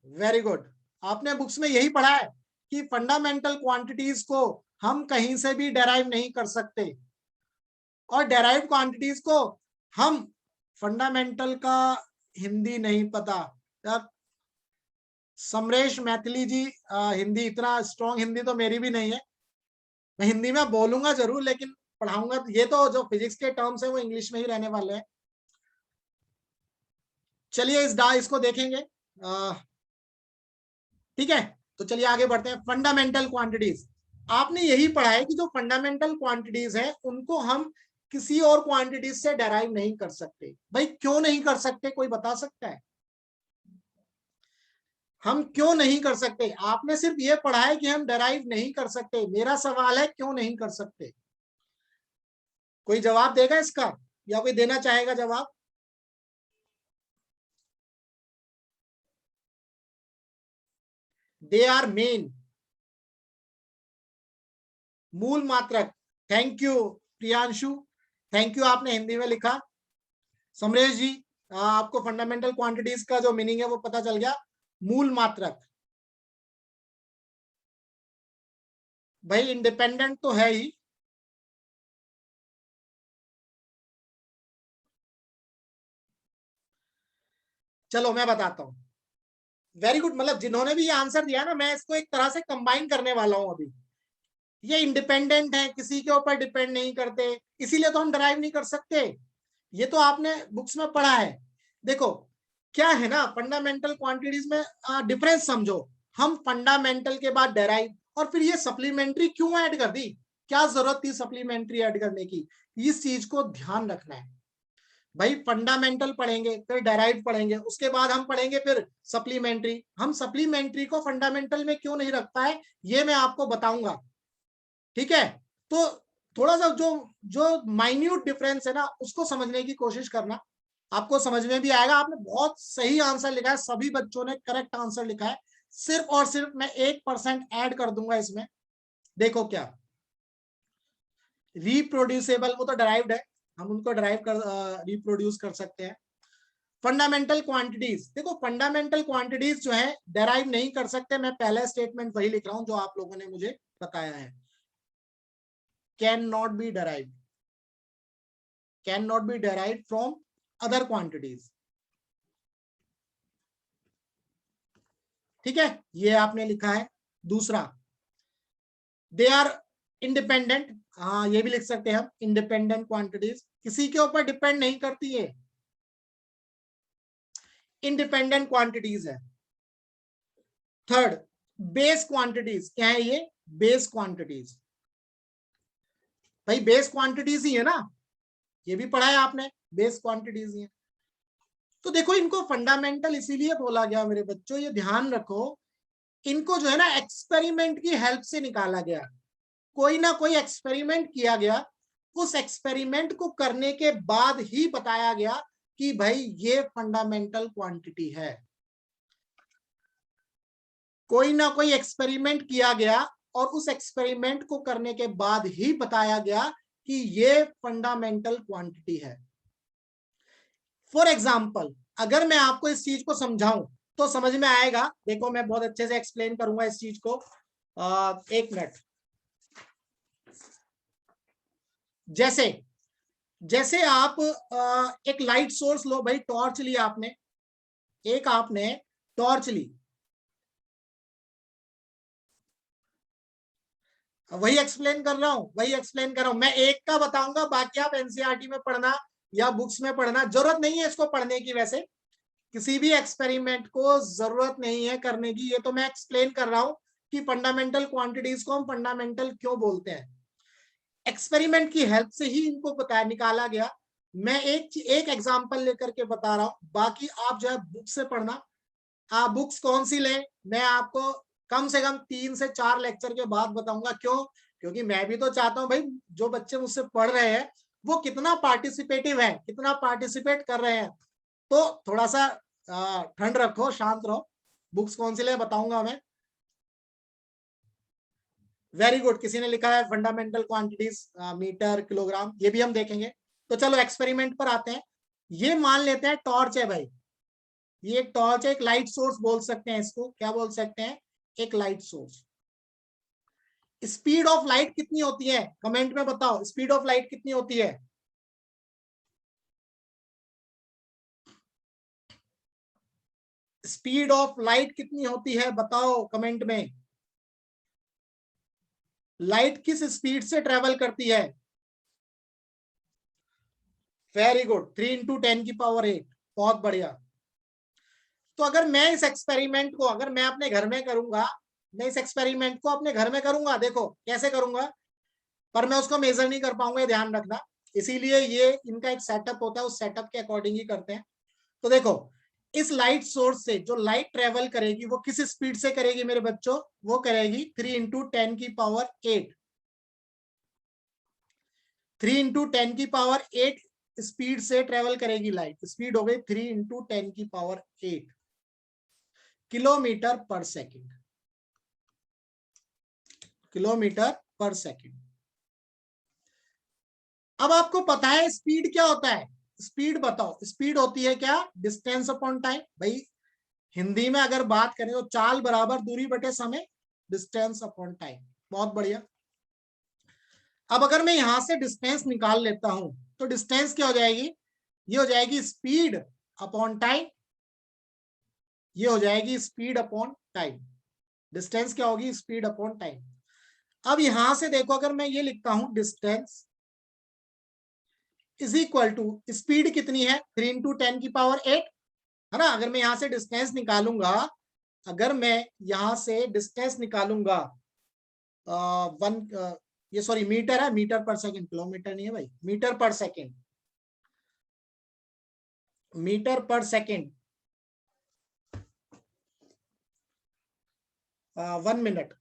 वेरी गुड, आपने बुक्स में यही पढ़ा है कि फंडामेंटल क्वांटिटीज को हम कहीं से भी डेराइव नहीं कर सकते, और डेराइव क्वांटिटीज को हम, फंडामेंटल का हिंदी नहीं पता यार, समरेश मैथिली जी, हिंदी इतना स्ट्रॉन्ग हिंदी तो मेरी भी नहीं है। मैं हिंदी में बोलूंगा जरूर, लेकिन पढ़ाऊंगा ये तो जो फिजिक्स के टर्म्स है वो इंग्लिश में ही रहने वाले हैं। चलिए इसको देखेंगे, ठीक है। तो चलिए आगे बढ़ते हैं। फंडामेंटल क्वांटिटीज, आपने यही पढ़ा है कि जो फंडामेंटल क्वांटिटीज है उनको हम किसी और क्वांटिटीज से डेराइव नहीं कर सकते। भाई क्यों नहीं कर सकते, कोई बता सकता है? हम क्यों नहीं कर सकते? आपने सिर्फ ये पढ़ा है कि हम डेराइव नहीं कर सकते। मेरा सवाल है क्यों नहीं कर सकते? कोई जवाब देगा इसका, या कोई देना चाहेगा जवाब? दे आर मेन, मूल मात्रक। Thank you Priyanshu, thank you, आपने हिंदी में लिखा। समरेश जी, आपको फंडामेंटल क्वांटिटीज का जो मीनिंग है वो पता चल गया, मूल मात्रक। भाई इंडिपेंडेंट तो है ही। चलो मैं बताता हूं। वेरी गुड, मतलब जिन्होंने भी ये आंसर दिया ना, मैं इसको एक तरह से कंबाइन करने वाला हूं अभी। ये इंडिपेंडेंट है, किसी के ऊपर डिपेंड नहीं करते, इसीलिए तो हम डराइव नहीं कर सकते। ये तो आपने बुक्स में पढ़ा है। देखो क्या है ना, फंडामेंटल क्वांटिटीज में डिफरेंस समझो। हम फंडामेंटल के बाद डेराइव, और फिर ये सप्लीमेंट्री क्यों ऐड कर दी, क्या जरूरत थी सप्लीमेंट्री ऐड करने की, इस चीज को ध्यान रखना है भाई। फंडामेंटल पढ़ेंगे, फिर डेराइव पढ़ेंगे, उसके बाद हम पढ़ेंगे फिर सप्लीमेंट्री। हम सप्लीमेंट्री को फंडामेंटल में क्यों नहीं रख पाए, ये मैं आपको बताऊंगा, ठीक है। तो थोड़ा सा जो जो माइन्यूट डिफरेंस है ना, उसको समझने की कोशिश करना, आपको समझ में भी आएगा। आपने बहुत सही आंसर लिखा है, सभी बच्चों ने करेक्ट आंसर लिखा है। सिर्फ और सिर्फ मैं 1% ऐड कर दूंगा इसमें। देखो क्या, रिप्रोड्यूसेबल, वो तो डराइव्ड है, हम उनको डराइव कर रिप्रोड्यूस कर सकते हैं। फंडामेंटल क्वांटिटीज, देखो फंडामेंटल क्वांटिटीज जो है डेराइव नहीं कर सकते, मैं पहला स्टेटमेंट वही लिख रहा हूं जो आप लोगों ने मुझे बताया है। Can not be derived, can not be derived from other quantities, ठीक है, ये आपने लिखा है। दूसरा, दे आर इंडिपेंडेंट, हाँ ये भी लिख सकते हैं हम, इंडिपेंडेंट क्वांटिटीज, किसी के ऊपर डिपेंड नहीं करती है, इंडिपेंडेंट क्वांटिटीज है। थर्ड, बेस क्वांटिटीज, क्या है ये, बेस क्वांटिटीज, भाई बेस क्वांटिटीज ही है ना, ये भी पढ़ा है आपने, बेस क्वांटिटीज ही है। तो देखो इनको फंडामेंटल इसीलिए बोला गया मेरे बच्चों, ये ध्यान रखो, इनको जो है ना एक्सपेरिमेंट की हेल्प से निकाला गया, कोई ना कोई एक्सपेरिमेंट किया गया, उस एक्सपेरिमेंट को करने के बाद ही बताया गया कि भाई ये फंडामेंटल क्वांटिटी है। कोई ना कोई एक्सपेरिमेंट किया गया और उस एक्सपेरिमेंट को करने के बाद ही बताया गया कि ये फंडामेंटल क्वांटिटी है। फॉर एग्जाम्पल, अगर मैं आपको इस चीज को समझाऊं तो समझ में आएगा, देखो मैं बहुत अच्छे से एक्सप्लेन करूंगा इस चीज को। एक मिनट, जैसे जैसे आप एक लाइट सोर्स लो भाई, टॉर्च ली आपने, एक आपने टॉर्च ली, वही एक्सप्लेन कर रहा हूं, वही एक्सप्लेन कर रहा हूं, मैं एक का बताऊंगा, बाकी आप एनसीईआरटी में पढ़ना या बुक्स में पढ़ना, जरूरत नहीं है इसको पढ़ने की, वैसे किसी भी एक्सपेरिमेंट को जरूरत नहीं है करने की, ये तो मैं एक्सप्लेन कर रहा हूं कि फंडामेंटल क्वांटिटीज को हम फंडामेंटल क्यों बोलते हैं। एक्सपेरिमेंट की हेल्प से ही इनको पता निकाला गया। मैं एक एग्जांपल लेकर के बता रहा हूं, बाकी आप जो है बुक से पढ़ना। आप बुक्स कौन सी लें, मैं आपको कम से कम 3 से 4 लेक्चर के बाद बताऊंगा। क्यों, क्योंकि मैं भी तो चाहता हूं भाई जो बच्चे मुझसे पढ़ रहे हैं वो कितना पार्टिसिपेटिव है, कितना पार्टिसिपेट कर रहे हैं। तो थोड़ा सा ठंड रखो, शांत रहो, बुक्स कौन सी ले बताऊंगा मैं। वेरी गुड, किसी ने लिखा है फंडामेंटल क्वांटिटीज, मीटर किलोग्राम, ये भी हम देखेंगे। तो चलो एक्सपेरिमेंट पर आते हैं। ये मान लेते हैं टॉर्च है भाई, ये एक टॉर्च है, एक लाइट सोर्स बोल सकते हैं इसको, क्या बोल सकते हैं, एक light source. Speed of light कितनी होती है, कमेंट में बताओ, स्पीड ऑफ लाइट कितनी होती है। स्पीड ऑफ लाइट कितनी होती है बताओ कमेंट में। लाइट किस स्पीड से ट्रेवल करती है। वेरी गुड, 3 × 10⁸, बहुत बढ़िया। तो अगर मैं इस एक्सपेरिमेंट को, अगर मैं अपने घर में करूंगा, मैं इस एक्सपेरिमेंट को अपने घर में करूंगा, देखो कैसे करूंगा, पर मैं उसको मेजर नहीं कर पाऊंगा, ये ध्यान रखना, इसीलिए ये इनका एक सेटअप होता है, उस सेटअप के अकॉर्डिंग ही करते हैं। तो देखो इस लाइट सोर्स से जो लाइट ट्रेवल करेगी वो किस स्पीड से करेगी मेरे बच्चों, वो करेगी 3 × 10⁸, 3 × 10⁸ स्पीड से ट्रेवल करेगी लाइट, स्पीड हो गई 3 × 10⁸ किलोमीटर पर सेकेंड, किलोमीटर पर सेकेंड। अब आपको पता है स्पीड क्या होता है, स्पीड बताओ, स्पीड होती है क्या, डिस्टेंस अपॉन टाइम। भाई हिंदी में अगर बात करें तो चाल बराबर दूरी बटे समय, डिस्टेंस अपॉन टाइम, बहुत बढ़िया। अब अगर मैं यहां से डिस्टेंस निकाल लेता हूं तो डिस्टेंस क्या हो जाएगी, ये हो जाएगी स्पीड अपॉन टाइम, ये हो जाएगी स्पीड अपॉन टाइम। डिस्टेंस क्या होगी, स्पीड अपॉन टाइम। अब यहां से देखो, अगर मैं ये लिखता हूं distance is equal to speed कितनी है 3 इंटू 10⁸ है ना। अगर मैं यहां से डिस्टेंस निकालूंगा, अगर मैं यहां से डिस्टेंस निकालूंगा ये सॉरी मीटर है, मीटर पर सेकंड, किलोमीटर नहीं है भाई, मीटर पर सेकंड, मीटर पर सेकंड 1 मिनट।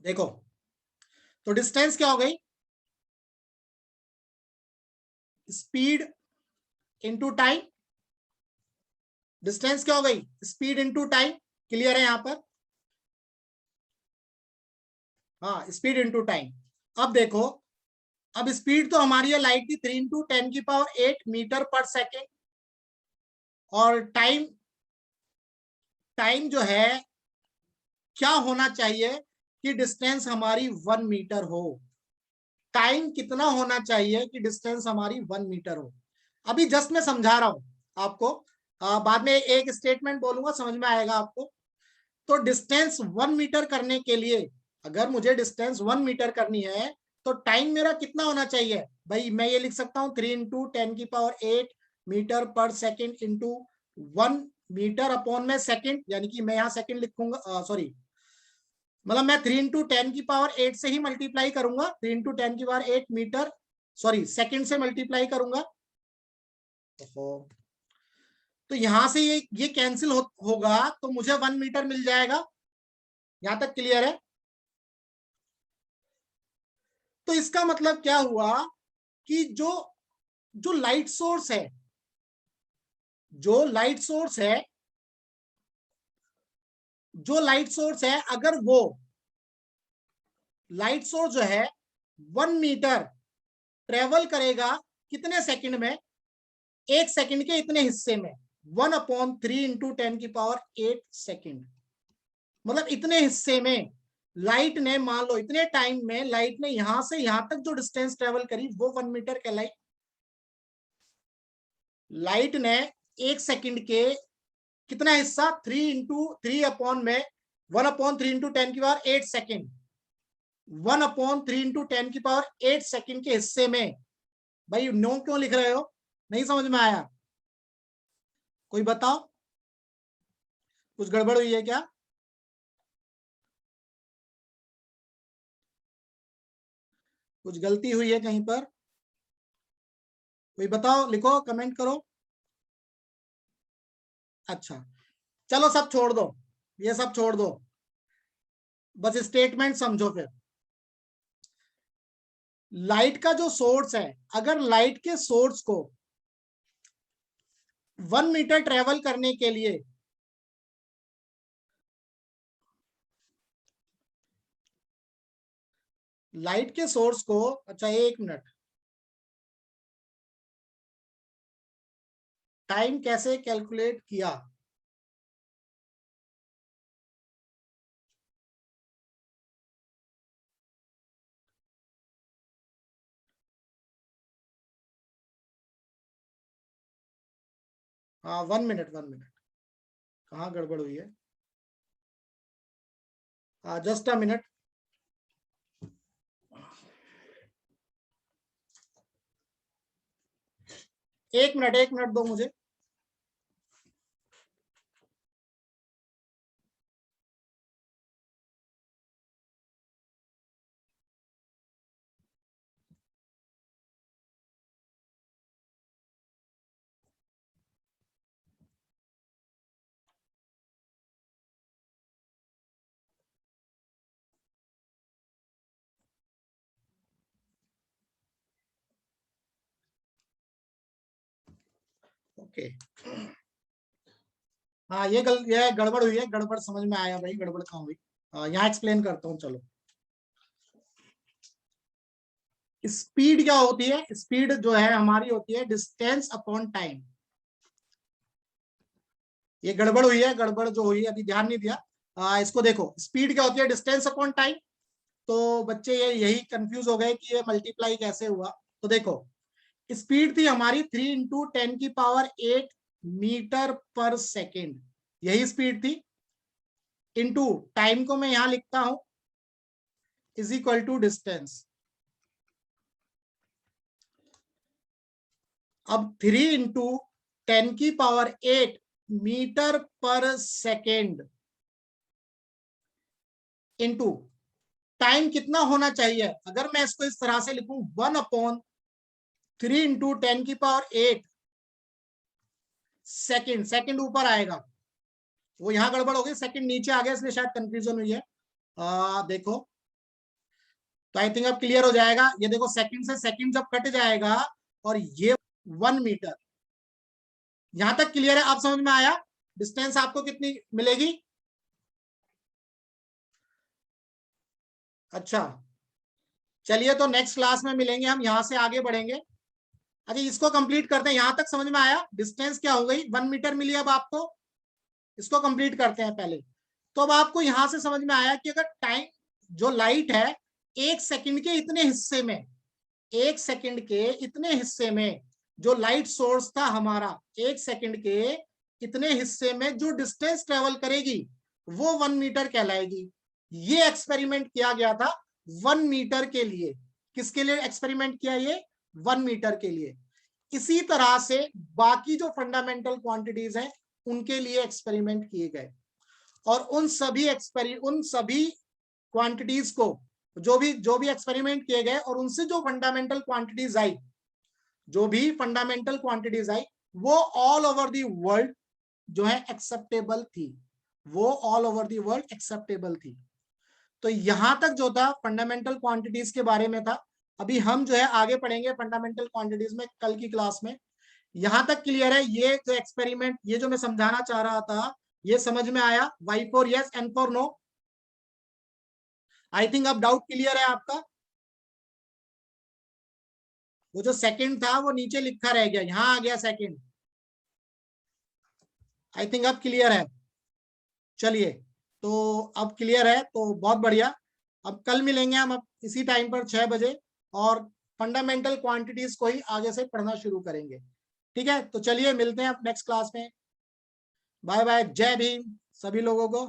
देखो तो डिस्टेंस क्या हो गई, स्पीड इंटू टाइम। डिस्टेंस क्या हो गई, स्पीड इंटू टाइम। क्लियर है यहां पर, हाँ स्पीड इंटू टाइम। अब देखो, अब स्पीड तो हमारी है लाइट की 3 इंटू 10⁸ मीटर पर सेकेंड, और टाइम, टाइम जो है क्या होना चाहिए कि डिस्टेंस हमारी 1 मीटर हो। टाइम कितना होना चाहिए कि डिस्टेंस हमारी 1 मीटर हो। अभी जस्ट मैं समझा रहा हूं आपको, बाद में एक स्टेटमेंट बोलूंगा, समझ में आएगा आपको। तो डिस्टेंस 1 मीटर करने के लिए, अगर मुझे डिस्टेंस 1 मीटर करनी है तो टाइम मेरा कितना होना चाहिए भाई, मैं ये लिख सकता हूं 3 into 10⁸ metre per second into 1 metre upon में सेकेंड, यानी कि मैं यहां सेकेंड लिखूंगा, सॉरी मतलब मैं 3 इंटू 10⁸ से ही मल्टीप्लाई करूंगा, 3 इंटू 10⁸ मीटर, सॉरी सेकेंड से मल्टीप्लाई करूंगा। तो यहां से ये कैंसिल होगा, तो मुझे 1 मीटर मिल जाएगा। यहां तक क्लियर है। तो इसका मतलब क्या हुआ कि जो जो लाइट सोर्स है, जो लाइट सोर्स है, जो लाइट सोर्स है, अगर वो लाइट सोर्स जो है 1 मीटर ट्रेवल करेगा कितने सेकंड में, 1 सेकंड के इतने हिस्से में, 1/3 इंटू 10⁸ सेकंड, मतलब इतने हिस्से में लाइट ने, मान लो इतने टाइम में लाइट ने यहां से यहां तक जो डिस्टेंस ट्रेवल करी वो 1 मीटर कहलाई। लाइट ने 1 सेकंड के कितना हिस्सा, 3 इंटू 3 अपॉन में 1/3 इंटू 10⁸ सेकेंड, 1/3 इंटू 10⁸ सेकेंड के हिस्से में। भाई नो क्यों लिख रहे हो, नहीं समझ में आया, कोई बताओ, कुछ गड़बड़ हुई है क्या। कुछ गलती हुई है कहीं पर, कोई बताओ, लिखो कमेंट करो। अच्छा चलो सब छोड़ दो, ये सब छोड़ दो, बस स्टेटमेंट समझो फिर। लाइट का जो सोर्स है, अगर लाइट के सोर्स को 1 मीटर ट्रेवल करने के लिए लाइट के सोर्स को, अच्छा 1 मिनट, टाइम कैसे कैलकुलेट किया, हाँ 1 मिनट, 1 मिनट, कहाँ गड़बड़ हुई है, हाँ जस्ट अ मिनट। एक मिनट, 1 मिनट दो मुझे। ओके, हाँ ये गड़बड़ हुई है, गड़बड़ समझ में आया भाई, गड़बड़ कहाँ हुई, यहाँ एक्सप्लेन करता हूँ चलो। स्पीड क्या होती है, स्पीड जो है हमारी होती है डिस्टेंस अपॉन टाइम। ये गड़बड़ हुई है, गड़बड़ जो हुई है अभी ध्यान नहीं दिया। इसको देखो, स्पीड क्या होती है, डिस्टेंस अपॉन टाइम। तो बच्चे ये यही कंफ्यूज हो गए कि ये मल्टीप्लाई कैसे हुआ। तो देखो, स्पीड थी हमारी 3 इंटू 10⁸ मीटर पर सेकेंड, यही स्पीड थी। इंटू टाइम को मैं यहां लिखता हूं इज इक्वल टू डिस्टेंस। अब 3 into 10⁸ metre per second into time कितना होना चाहिए। अगर मैं इसको इस तरह से लिखूं 1/3 इंटू 10⁸ सेकेंड, सेकेंड ऊपर आएगा, वो यहां गड़बड़ हो गई, सेकेंड नीचे आ गया इसलिए शायद कंफ्यूजन हुई है। देखो, तो आई थिंक अब क्लियर हो जाएगा। ये देखो, सेकंड से सेकंड जब कट जाएगा और ये 1 मीटर, यहां तक क्लियर है, आप समझ में आया। डिस्टेंस आपको कितनी मिलेगी? अच्छा, चलिए तो नेक्स्ट क्लास में मिलेंगे, हम यहां से आगे बढ़ेंगे। अच्छा, इसको कंप्लीट करते हैं, यहां तक समझ में आया। डिस्टेंस क्या हो गई, 1 मीटर मिली अब आपको। इसको कंप्लीट करते हैं पहले। तो अब आपको यहां से समझ में आया कि अगर टाइम, जो लाइट है, 1 सेकंड के इतने हिस्से में, 1 सेकंड के इतने हिस्से में जो लाइट सोर्स था हमारा, 1 सेकंड के इतने हिस्से में जो डिस्टेंस ट्रेवल करेगी वो 1 मीटर कहलाएगी। ये एक्सपेरिमेंट किया गया था 1 मीटर के लिए। किसके लिए एक्सपेरिमेंट किया? ये 1 मीटर के लिए। इसी तरह से बाकी जो फंडामेंटल क्वांटिटीज हैं उनके लिए एक्सपेरिमेंट किए गए, और उन सभी क्वांटिटीज को, जो भी एक्सपेरिमेंट किए गए और उनसे जो फंडामेंटल क्वांटिटीज आई, वो ऑल ओवर द वर्ल्ड जो है एक्सेप्टेबल थी, वो all over the world acceptable थी। तो यहां तक जो था फंडामेंटल क्वांटिटीज के बारे में था। अभी हम जो है आगे पढ़ेंगे फंडामेंटल क्वांटिटीज में कल की क्लास में। यहां तक क्लियर है? ये जो एक्सपेरिमेंट, ये जो मैं समझाना चाह रहा था, ये समझ में आया? Y for yes, N for no. I think अब डाउट क्लियर है आपका। वो जो सेकंड था वो नीचे लिखा रह गया, यहां आ गया सेकंड। आई थिंक अब क्लियर है। चलिए, तो अब क्लियर है तो बहुत बढ़िया। अब कल मिलेंगे हम अब इसी टाइम पर 6 बजे, और फंडामेंटल क्वांटिटीज को ही आगे से पढ़ना शुरू करेंगे। ठीक है, तो चलिए मिलते हैं अब नेक्स्ट क्लास में। बाय बाय, जय भीम सभी लोगों को।